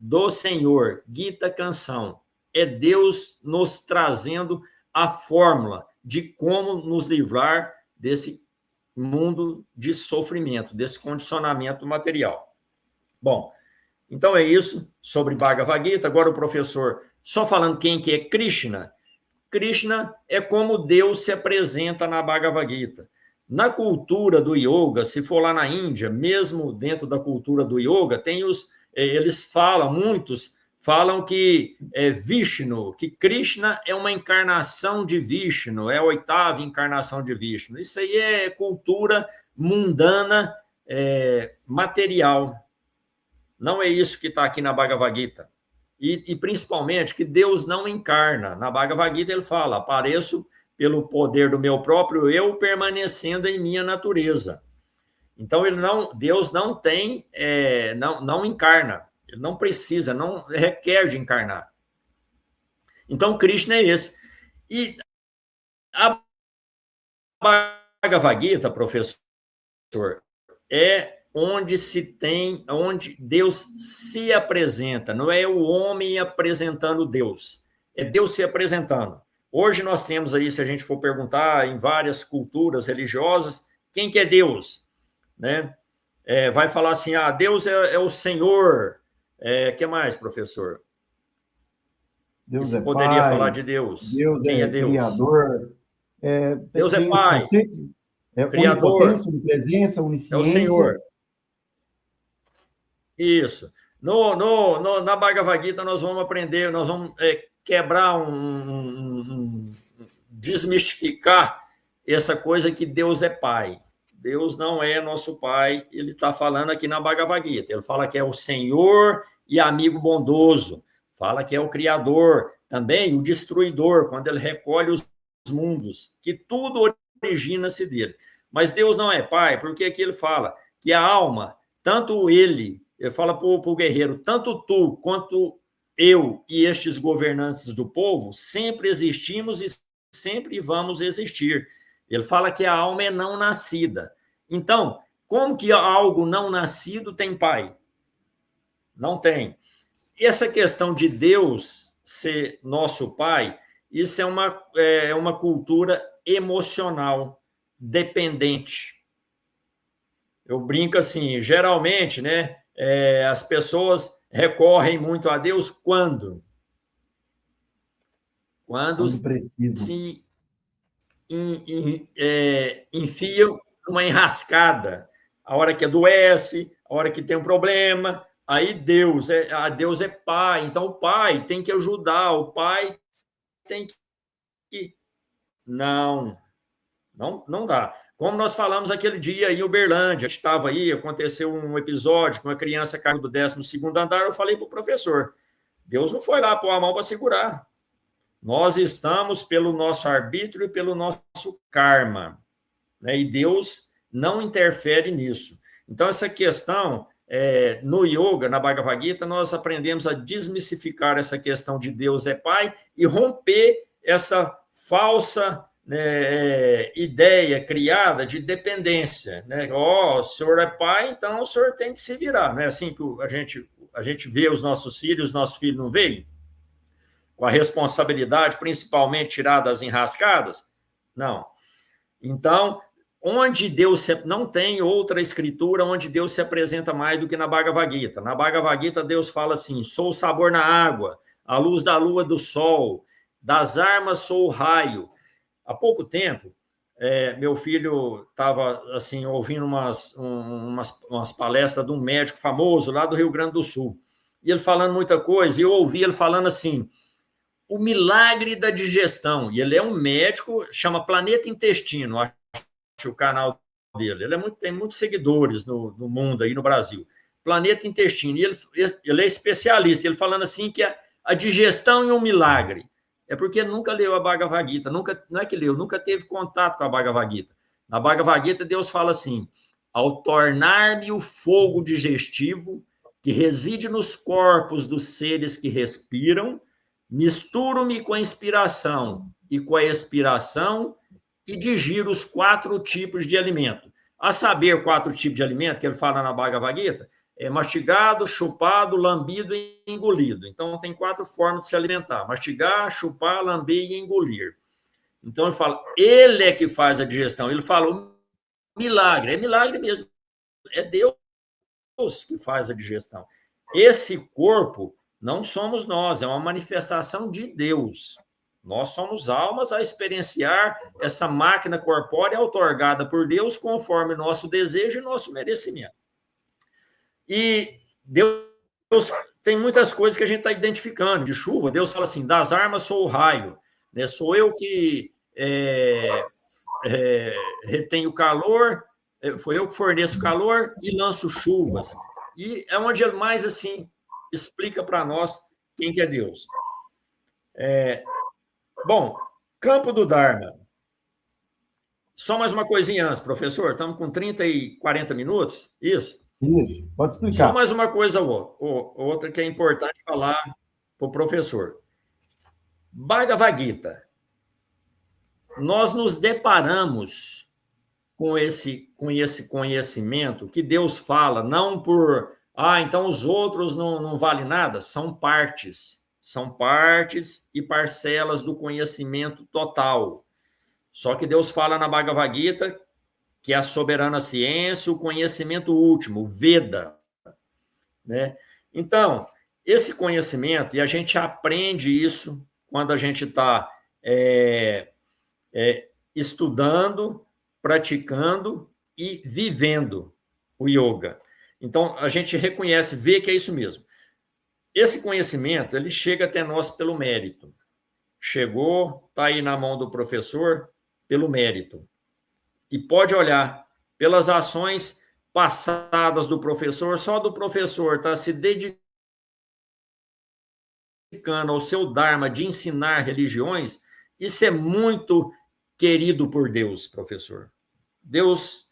Speaker 2: do Senhor, Gita, canção. É Deus nos trazendo a fórmula de como nos livrar desse mundo de sofrimento, desse condicionamento material. Bom, então é isso sobre Bhagavad Gita. Agora o professor, só falando quem que é Krishna. Krishna é como Deus se apresenta na Bhagavad Gita. Na cultura do yoga, se for lá na Índia, mesmo dentro da cultura do yoga, muitos falam que Vishnu, que Krishna é uma encarnação de Vishnu, é a 8ª encarnação de Vishnu. Isso aí é cultura mundana, material. Não é isso que está aqui na Bhagavad Gita. E principalmente que Deus não encarna. Na Bhagavad Gita ele fala, apareço pelo poder do meu próprio eu, permanecendo em minha natureza. Então, Deus não tem, não encarna. Ele não precisa, não requer de encarnar. Então, Krishna é esse. E a Bhagavad Gita, professor, é onde Deus se apresenta. Não é o homem apresentando Deus, é Deus se apresentando. Hoje nós temos aí, se a gente for perguntar em várias culturas religiosas, quem que é Deus? Né? Vai falar assim, Deus é o Senhor. Que mais, professor?
Speaker 1: Deus
Speaker 2: que
Speaker 1: é
Speaker 2: poderia
Speaker 1: Pai,
Speaker 2: falar de Deus?
Speaker 1: Deus
Speaker 2: Quem
Speaker 1: é
Speaker 2: Deus?
Speaker 1: Criador.
Speaker 2: Deus é Pai, Criador,
Speaker 1: onipotência, onipresença,
Speaker 2: é o
Speaker 1: onisciência.
Speaker 2: Senhor. Isso. Na Bhagavad Gita nós vamos aprender, nós vamos quebrar, desmistificar essa coisa que Deus é Pai. Deus não é nosso Pai, ele está falando aqui na Bhagavad Gita. Ele fala que é o Senhor e amigo bondoso. Fala que é o Criador, também o Destruidor, quando ele recolhe os mundos, que tudo origina-se dele. Mas Deus não é Pai, porque aqui ele fala que a alma, tanto ele fala para o guerreiro, tanto tu quanto eu e estes governantes do povo, sempre existimos e sempre vamos existir. Ele fala que a alma é não nascida. Então, como que algo não nascido tem pai? Não tem. Essa questão de Deus ser nosso pai, isso é uma cultura emocional, dependente. Eu brinco assim, geralmente, né, as pessoas recorrem muito a Deus quando? Quando
Speaker 1: precisa.
Speaker 2: se enfiam numa enrascada, a hora que adoece, a hora que tem um problema, aí Deus é pai, então o pai tem que ajudar, o pai tem que... Não dá. Como nós falamos aquele dia em Uberlândia, estava aí, aconteceu um episódio que uma criança caiu do 12º andar, eu falei para o professor, Deus não foi lá pôr a mão para segurar. Nós estamos pelo nosso arbítrio e pelo nosso karma, né? E Deus não interfere nisso. Então, essa questão, no yoga, na Bhagavad Gita, nós aprendemos a desmistificar essa questão de Deus é pai e romper essa falsa, né, ideia criada de dependência, né? O senhor é pai, então o senhor tem que se virar, não é assim que a gente vê os nossos filhos não veem? Com a responsabilidade principalmente tirada das enrascadas? Não. Então, onde Deus não tem outra escritura onde Deus se apresenta mais do que na Bhagavad Gita. Na Bhagavad Gita, Deus fala assim, sou o sabor na água, a luz da lua do sol, das armas sou o raio. Há pouco tempo, meu filho estava assim, ouvindo umas palestras de um médico famoso lá do Rio Grande do Sul. E ele falando muita coisa, e eu ouvi ele falando assim, o milagre da digestão. E ele é um médico, chama Planeta Intestino, acho o canal dele. Tem muitos seguidores no mundo, aí no Brasil. Planeta Intestino. E ele é especialista. Ele falando assim que a digestão é um milagre. É porque nunca leu a Bhagavad Gita, não é que leu, nunca teve contato com a Bhagavad Gita. Na Bhagavad Gita, Deus fala assim, ao tornar-me o fogo digestivo que reside nos corpos dos seres que respiram, misturo-me com a inspiração e com a expiração e digiro os 4 tipos de alimento. A saber, 4 tipos de alimento, que ele fala na Bhagavad Gita, é mastigado, chupado, lambido e engolido. Então, tem 4 formas de se alimentar. Mastigar, chupar, lamber e engolir. Então, ele fala, ele é que faz a digestão. Ele fala, o milagre, é milagre mesmo. É Deus que faz a digestão. Esse corpo não somos nós, é uma manifestação de Deus. Nós somos almas a experienciar essa máquina corpórea outorgada por Deus conforme nosso desejo e nosso merecimento. E Deus tem muitas coisas que a gente está identificando. De chuva, Deus fala assim, das armas sou o raio. Né? Sou eu que retenho calor, foi eu que forneço calor e lanço chuvas. E é onde ele mais assim explica para nós quem que é Deus. Bom, campo do Dharma. Só mais uma coisinha antes, professor. Estamos com 30 e 40 minutos, isso?
Speaker 1: Isso, pode explicar.
Speaker 2: Só mais uma coisa outra que é importante falar para o professor. Bhagavad Gita. Nós nos deparamos com esse conhecimento que Deus fala, não por... então os outros não valem nada. São partes e parcelas do conhecimento total. Só que Deus fala na Bhagavad Gita que é a soberana ciência, o conhecimento último, o Veda. Né? Então, esse conhecimento, e a gente aprende isso quando a gente está estudando, praticando e vivendo o yoga. Então, a gente reconhece, vê que é isso mesmo. Esse conhecimento, ele chega até nós pelo mérito. Chegou, está aí na mão do professor, pelo mérito. E pode olhar pelas ações passadas do professor, só do professor está se dedicando ao seu Dharma de ensinar religiões, isso é muito querido por Deus, professor. Deus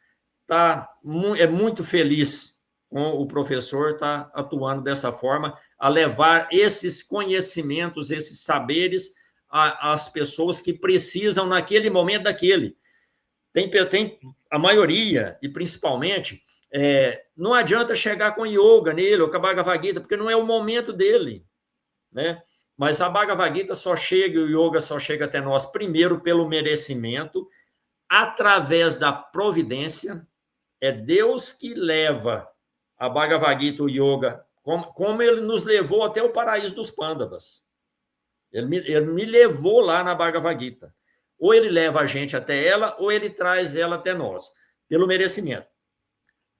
Speaker 2: é muito feliz com o professor estar atuando dessa forma, a levar esses conhecimentos, esses saberes às pessoas que precisam naquele momento daquele. Tem a maioria, e principalmente, não adianta chegar com yoga nele, ou com a Bhagavad Gita, porque não é o momento dele. Né? Mas a Bhagavad Gita só chega, o yoga só chega até nós, primeiro, pelo merecimento, através da providência. É Deus que leva a Bhagavad Gita, o yoga, como ele nos levou até o paraíso dos Pandavas. Ele me levou lá na Bhagavad Gita. Ou ele leva a gente até ela, ou ele traz ela até nós, pelo merecimento.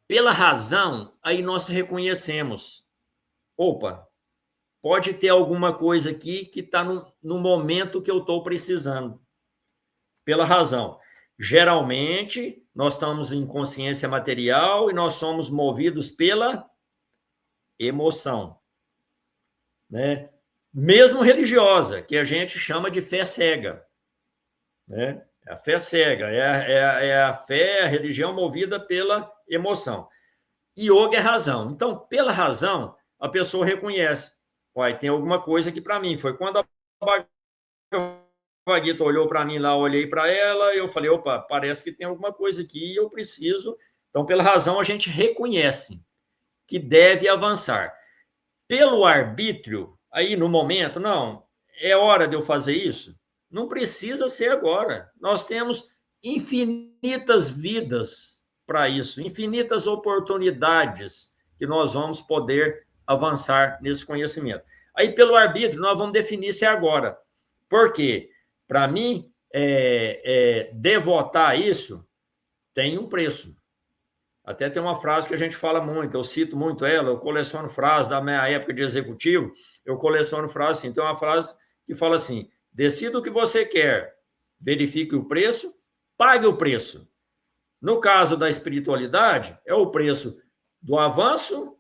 Speaker 2: Pela razão, aí nós reconhecemos. Opa, pode ter alguma coisa aqui que está no momento que eu estou precisando. Pela razão. Geralmente, nós estamos em consciência material e nós somos movidos pela emoção, né? Mesmo religiosa, que a gente chama de fé cega, né? A fé cega é a fé, a religião movida pela emoção. Yoga é razão. Então, pela razão, a pessoa reconhece. Uai, tem alguma coisa aqui para mim. Foi quando a Bhagavad Gita olhou para mim lá, olhei para ela, eu falei, opa, parece que tem alguma coisa aqui e eu preciso. Então, pela razão, a gente reconhece que deve avançar. Pelo arbítrio, aí no momento, não, é hora de eu fazer isso? Não precisa ser agora. Nós temos infinitas vidas para isso, infinitas oportunidades que nós vamos poder avançar nesse conhecimento. Aí, pelo arbítrio, nós vamos definir se é agora. Por quê? Para mim, devotar isso tem um preço. Até tem uma frase que a gente fala muito, eu cito muito ela, eu coleciono frases da minha época de executivo, eu coleciono frases assim. Tem uma frase que fala assim, decida o que você quer, verifique o preço, pague o preço. No caso da espiritualidade, é o preço do avanço,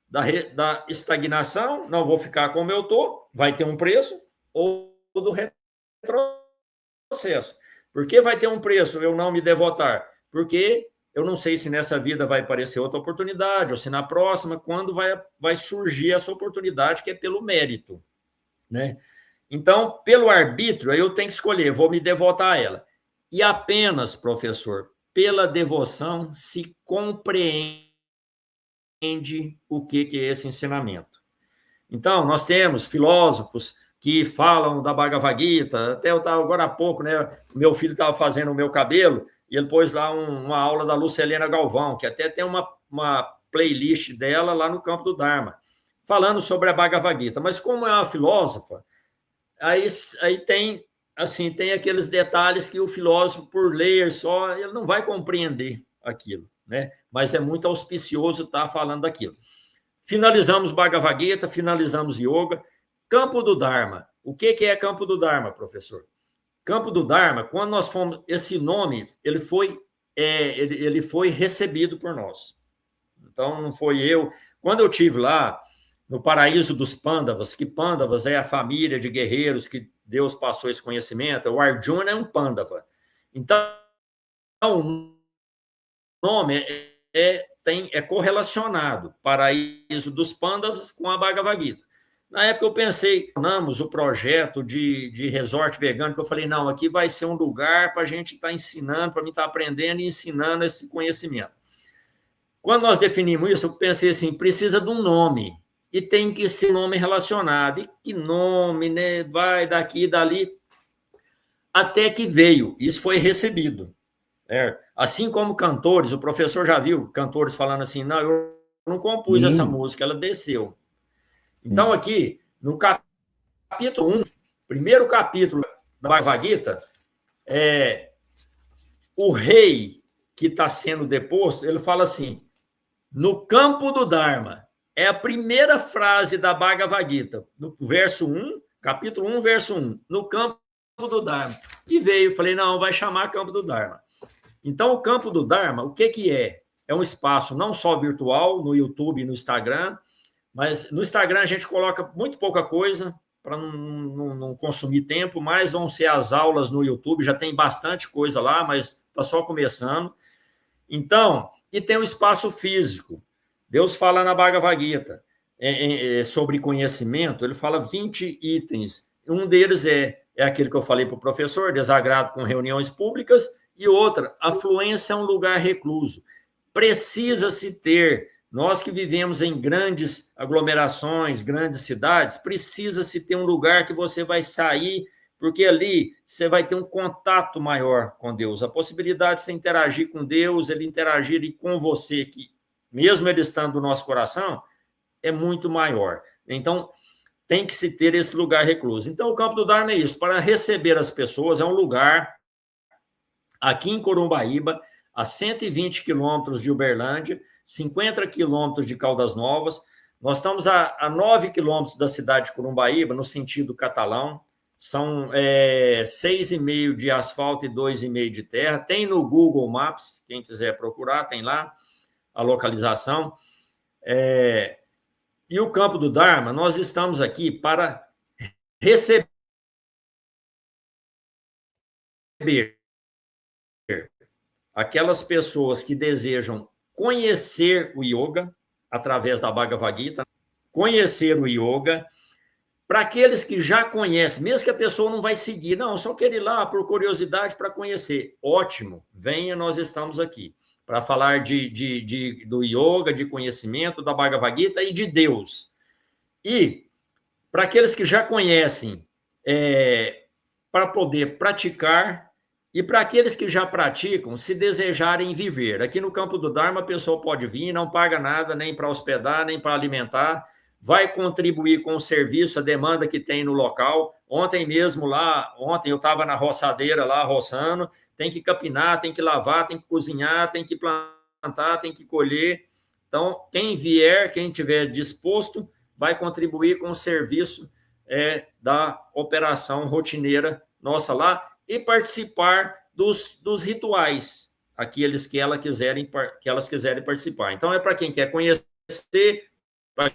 Speaker 2: da estagnação, não vou ficar como eu estou, vai ter um preço, ou do retrocesso. Por que vai ter um preço eu não me devotar? Porque eu não sei se nessa vida vai aparecer outra oportunidade, ou se na próxima, quando vai surgir essa oportunidade, que é pelo mérito, né? Então, pelo arbítrio, aí eu tenho que escolher, vou me devotar a ela. E apenas, professor, pela devoção se compreende o que é esse ensinamento. Então, nós temos filósofos que falam da Bhagavad Gita, até eu estava agora há pouco, né? Meu filho estava fazendo o meu cabelo, e ele pôs lá uma aula da Lucilena Galvão, que até tem uma playlist dela lá no Campo do Dharma, falando sobre a Bhagavad Gita. Mas como é uma filósofa, aí tem, assim, tem aqueles detalhes que o filósofo, por ler só, ele não vai compreender aquilo, né? Mas é muito auspicioso estar falando daquilo. Finalizamos Bhagavad Gita, finalizamos Yoga. Campo do Dharma. O que é Campo do Dharma, professor? Campo do Dharma, quando nós fomos, esse nome, ele foi recebido por nós. Então, não foi eu. Quando eu estive lá, no paraíso dos Pandavas, que Pandavas é a família de guerreiros que Deus passou esse conhecimento, o Arjuna é um Pandava. Então, o nome é correlacionado, paraíso dos Pandavas com a Bhagavad Gita. Na época eu pensei, tornamos o projeto de resort vegano, que eu falei, não, aqui vai ser um lugar para a gente estar ensinando, para mim estar aprendendo e ensinando esse conhecimento. Quando nós definimos isso, eu pensei assim, precisa de um nome, e tem que ser um nome relacionado. E que nome, né? Vai daqui e dali. Até que veio, isso foi recebido. Assim como cantores, o professor já viu cantores falando assim, não, eu não compus essa música, ela desceu. Então, aqui, no capítulo 1, primeiro capítulo da Bhagavad Gita, o rei que está sendo deposto, ele fala assim, no campo do Dharma, é a primeira frase da Bhagavad Gita, no verso 1, capítulo 1, verso 1, no campo do Dharma. E veio, falei, não, vai chamar campo do Dharma. Então, o campo do Dharma, o que é? É um espaço não só virtual, no YouTube e no Instagram, mas no Instagram a gente coloca muito pouca coisa para não consumir tempo, mas vão ser as aulas no YouTube, já tem bastante coisa lá, mas está só começando. Então, e tem o espaço físico. Deus fala na Bhagavad Gita sobre conhecimento, ele fala 20 itens. Um deles é aquele que eu falei para o professor, desagrado com reuniões públicas, e outra, afluência a um lugar recluso. Precisa-se ter... Nós que vivemos em grandes aglomerações, grandes cidades, precisa-se ter um lugar que você vai sair, porque ali você vai ter um contato maior com Deus. A possibilidade de você interagir com Deus, ele interagir com você, que mesmo ele estando no nosso coração, é muito maior. Então, tem que se ter esse lugar recluso. Então, o Campo do Dharma é isso, para receber as pessoas, é um lugar aqui em Corumbaíba, a 120 quilômetros de Uberlândia, 50 quilômetros de Caldas Novas. Nós estamos a 9 quilômetros da cidade de Corumbaíba, no sentido catalão. São 6,5 de asfalto e 2,5 de terra. Tem no Google Maps, quem quiser procurar, tem lá a localização. E o Campo do Dharma, nós estamos aqui para receber aquelas pessoas que desejam conhecer o yoga através da Bhagavad Gita, conhecer o yoga. Para aqueles que já conhecem, mesmo que a pessoa não vai seguir, não, só quer ir lá por curiosidade para conhecer. Ótimo, venha, nós estamos aqui para falar do yoga, de conhecimento, da Bhagavad Gita e de Deus. E para aqueles que já conhecem, para poder praticar, e para aqueles que já praticam, se desejarem viver. Aqui no Campo do Dharma, a pessoa pode vir, não paga nada, nem para hospedar, nem para alimentar, vai contribuir com o serviço, a demanda que tem no local. Ontem eu estava na roçadeira lá, roçando, tem que capinar, tem que lavar, tem que cozinhar, tem que plantar, tem que colher. Então, quem vier, quem estiver disposto, vai contribuir com o serviço da operação rotineira nossa lá e participar dos rituais, aqueles que elas quiserem participar. Então, é para quem quer conhecer, para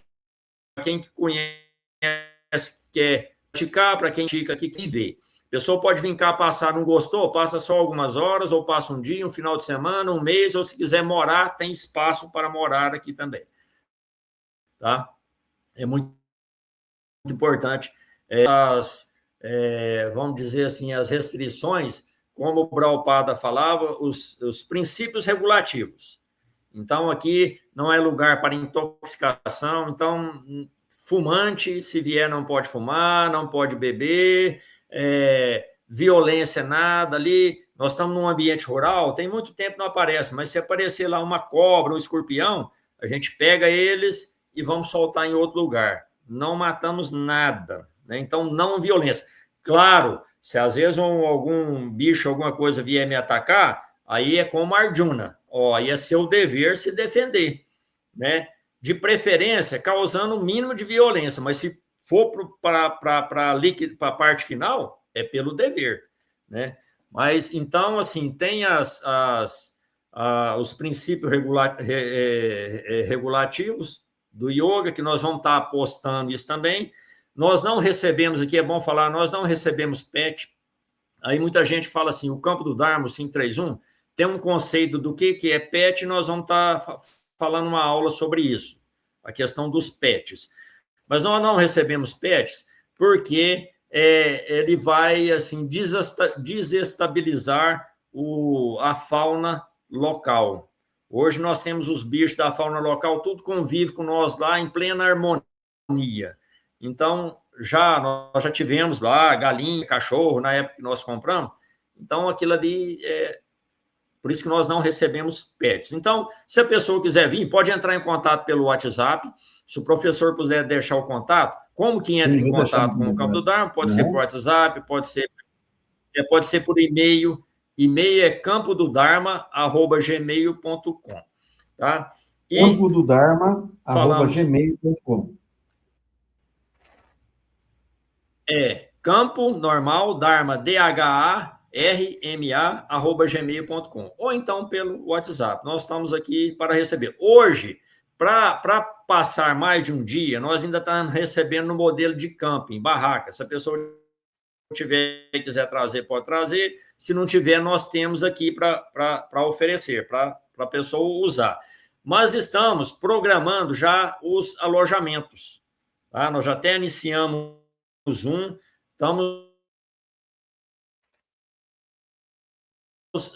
Speaker 2: quem conhece, quer praticar, para quem pratica, que quer ver. A pessoa pode vir cá passar, não gostou, passa só algumas horas, ou passa um dia, um final de semana, um mês, ou se quiser morar, tem espaço para morar aqui também. Tá? É muito importante. Vamos dizer assim, as restrições, como o Prabhupada falava, os princípios regulativos. Então, aqui não é lugar para intoxicação. Então, fumante, se vier, não pode fumar, não pode beber, violência, nada ali. Nós estamos num ambiente rural, tem muito tempo que não aparece, mas se aparecer lá uma cobra, um escorpião, a gente pega eles e vamos soltar em outro lugar. Não matamos nada, né? Então, não violência. Claro, se às vezes algum bicho, alguma coisa vier me atacar, aí é como Arjuna. Aí é seu dever se defender, né? De preferência, causando o mínimo de violência, mas se for para a parte final, é pelo dever, né? Mas, então, assim, tem os princípios regulativos do yoga, que nós vamos estar postando isso também. Nós não recebemos, aqui é bom falar, nós não recebemos PET. Aí muita gente fala assim, o Campo do Dharma, o 531, tem um conceito do que é PET, e nós vamos estar falando uma aula sobre isso, a questão dos PETs. Mas nós não recebemos PETs porque ele vai assim, desestabilizar a fauna local. Hoje nós temos os bichos da fauna local, tudo convive com nós lá em plena harmonia. Então, nós já tivemos lá galinha, cachorro, na época que nós compramos. Então, aquilo ali por isso que nós não recebemos PETs. Então, se a pessoa quiser vir, pode entrar em contato pelo WhatsApp. Se o professor puder deixar o contato, como que entra em contato com o Campo do Dharma? Pode ser por WhatsApp, pode ser por e-mail. E-mail é campododharma@gmail.com. Tá?
Speaker 1: campododharma@gmail.com.
Speaker 2: Campo normal, Dharma, DHARMA@gmail.com. Ou então pelo WhatsApp. Nós estamos aqui para receber. Hoje, para passar mais de um dia, nós ainda estamos recebendo no modelo de camping, barraca. Se a pessoa tiver e quiser trazer, pode trazer. Se não tiver, nós temos aqui para oferecer, para a pessoa usar. Mas estamos programando já os alojamentos. Tá? Nós já até iniciamos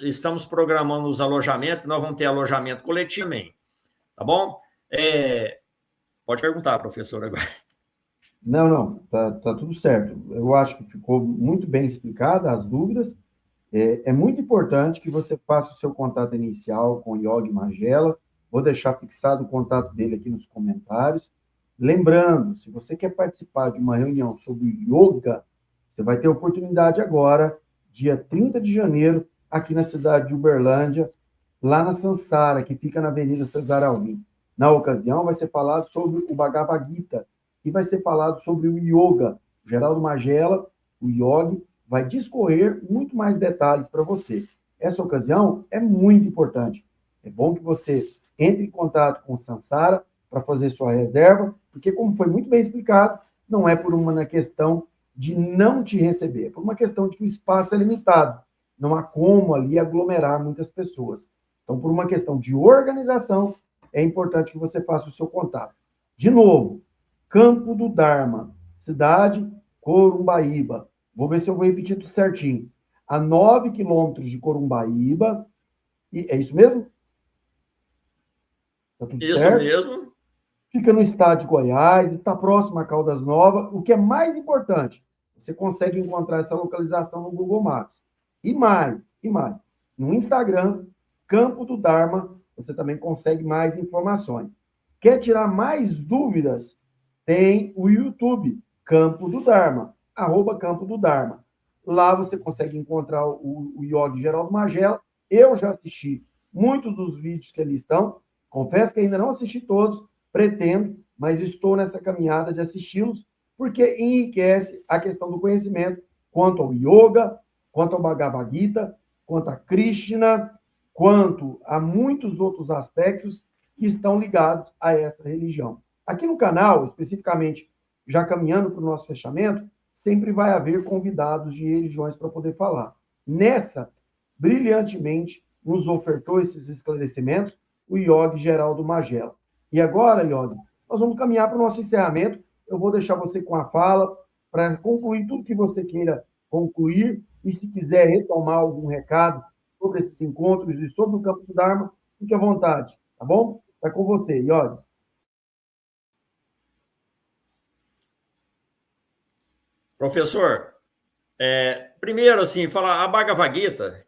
Speaker 2: estamos programando os alojamentos, que nós vamos ter alojamento coletivo também. Tá bom? Pode perguntar, professor, agora.
Speaker 1: Não, tá tudo certo. Eu acho que ficou muito bem explicada as dúvidas. É muito importante que você faça o seu contato inicial com o Yogi Magela. Vou deixar fixado o contato dele aqui nos comentários. Lembrando, se você quer participar de uma reunião sobre yoga, você vai ter oportunidade agora, dia 30 de janeiro, aqui na cidade de Uberlândia, lá na Sansara, que fica na Avenida Cesar Alvim. Na ocasião, vai ser falado sobre o Bhagavad Gita e vai ser falado sobre o yoga. O Geraldo Magela, o yogi, vai discorrer muito mais detalhes para você. Essa ocasião é muito importante. É bom que você entre em contato com o Sansara para fazer sua reserva, porque, como foi muito bem explicado, não é por uma questão de não te receber, é por uma questão de que o espaço é limitado. Não há como ali aglomerar muitas pessoas. Então, por uma questão de organização, é importante que você faça o seu contato. De novo, Campo do Dharma, cidade Corumbaíba. Vou ver se eu vou repetir tudo certinho. A 9 quilômetros de Corumbaíba. E é isso mesmo? Tá tudo
Speaker 2: Isso
Speaker 1: certo?
Speaker 2: mesmo.
Speaker 1: Fica no estado de Goiás, está próximo a Caldas Novas. O que é mais importante, você consegue encontrar essa localização no Google Maps. E mais. No Instagram, Campo do Dharma, você também consegue mais informações. Quer tirar mais dúvidas? Tem o YouTube, Campo do Dharma, @Campo do Dharma. Lá você consegue encontrar o Yogi Geraldo Magela. Eu já assisti muitos dos vídeos que ali estão. Confesso que ainda não assisti todos, pretendo, mas estou nessa caminhada de assisti-los, porque enriquece a questão do conhecimento quanto ao yoga, quanto ao Bhagavad Gita, quanto a Krishna, quanto a muitos outros aspectos que estão ligados a essa religião. Aqui no canal, especificamente, já caminhando para o nosso fechamento, sempre vai haver convidados de religiões para poder falar. Nessa, brilhantemente, nos ofertou esses esclarecimentos o Yogi Geraldo Magela. E agora, Yogi, nós vamos caminhar para o nosso encerramento. Eu vou deixar você com a fala para concluir tudo que você queira concluir e se quiser retomar algum recado sobre esses encontros e sobre o Campo do Dharma, fique à vontade, tá bom? Está com você, Yogi.
Speaker 2: Professor, primeiro, assim, falar a Bhagavad Gita,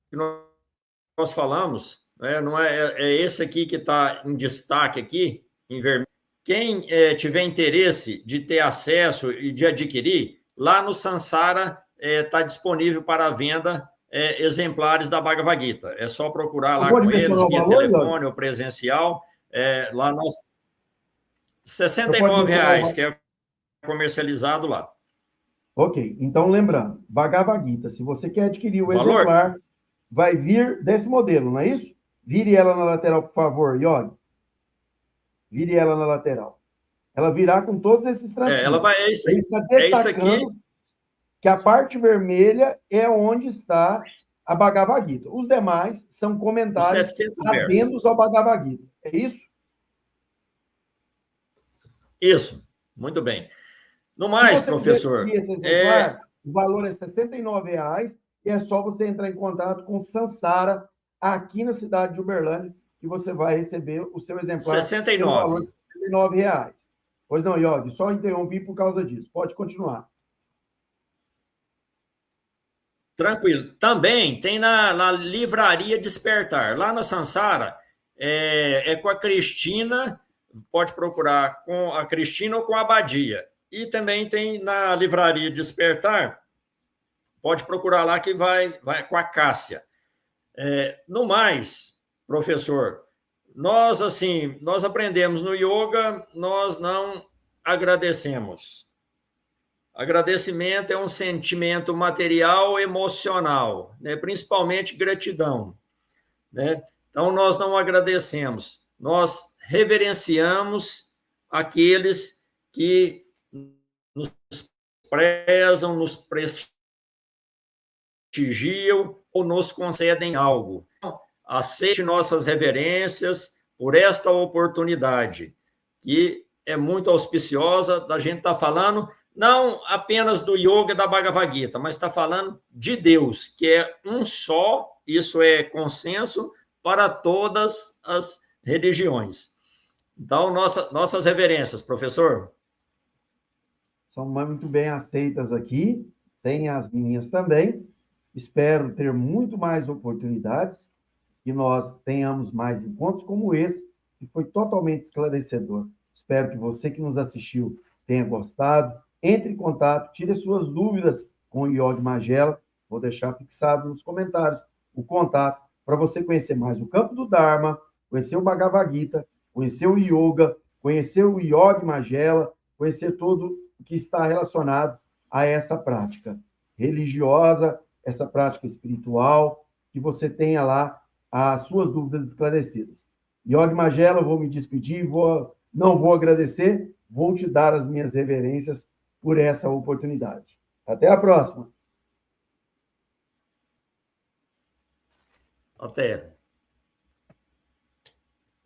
Speaker 2: que nós falamos, né, não é esse aqui que está em destaque aqui, em vermelho. Quem tiver interesse de ter acesso e de adquirir, lá no Sansara está disponível para venda exemplares da Bhagavad Gita. É só procurar lá
Speaker 1: Pode
Speaker 2: com eles,
Speaker 1: mencionar o
Speaker 2: via
Speaker 1: valor,
Speaker 2: telefone
Speaker 1: Yogi?
Speaker 2: ou presencial. Lá nós... R$
Speaker 1: Você pode mencionar o
Speaker 2: 69,00,
Speaker 1: valor?
Speaker 2: que é comercializado lá.
Speaker 1: Ok, então lembrando, Bhagavad Gita, se você quer adquirir o
Speaker 2: Valor?
Speaker 1: exemplar, vai vir desse modelo, não é isso? Vire ela na lateral, por favor, Yogi. Vire ela na lateral. Ela virá com todos esses
Speaker 2: Ela
Speaker 1: transcritos.
Speaker 2: vai,
Speaker 1: Ele está
Speaker 2: é isso aqui.
Speaker 1: destacando que a parte vermelha é onde está a Bhagavad Gita. Os demais são
Speaker 2: Os
Speaker 1: comentários
Speaker 2: 700 versos.
Speaker 1: adendos ao Bhagavad Gita. É isso?
Speaker 2: Isso, muito bem. No
Speaker 1: Se
Speaker 2: mais,
Speaker 1: você quiser
Speaker 2: professor,
Speaker 1: adquirir esse exemplar, o valor é R$ 69,00 e é só você entrar em contato com Sansara, aqui na cidade de Uberlândia, que você vai receber o seu exemplar pelo valor de R$ 69,00. Pois não, Yogi, só interrompi por causa disso. Pode continuar.
Speaker 2: Tranquilo. Também tem na Livraria Despertar. Lá na Sansara, com a Cristina, pode procurar com a Cristina ou com a Abadia. E também tem na Livraria Despertar, pode procurar lá que vai com a Cássia. No mais, professor, nós aprendemos no yoga, nós não agradecemos. Agradecimento é um sentimento material, emocional, né? Principalmente gratidão, né? Então, nós não agradecemos, nós reverenciamos aqueles que nos prezam, nos prestigiam ou nos concedem algo. Então, aceite nossas reverências por esta oportunidade, que é muito auspiciosa, da gente estar falando não apenas do yoga da Bhagavad Gita, mas está falando de Deus, que é um só, isso é consenso para todas as religiões. Então, nossas reverências, professor.
Speaker 1: São muito bem aceitas aqui, tem as minhas também. Espero ter muito mais oportunidades, que nós tenhamos mais encontros como esse, que foi totalmente esclarecedor. Espero que você que nos assistiu tenha gostado. Entre em contato, tire suas dúvidas com o Yogi Magela. Vou deixar fixado nos comentários o contato para você conhecer mais o campo do Dharma, conhecer o Bhagavad Gita, conhecer o Yoga, conhecer o Yogi Magela, conhecer tudo o que está relacionado a essa prática religiosa, essa prática espiritual, que você tenha lá as suas dúvidas esclarecidas. Yogi Magela, eu vou me despedir, não vou agradecer, vou te dar as minhas reverências por essa oportunidade. Até a próxima.
Speaker 2: Até.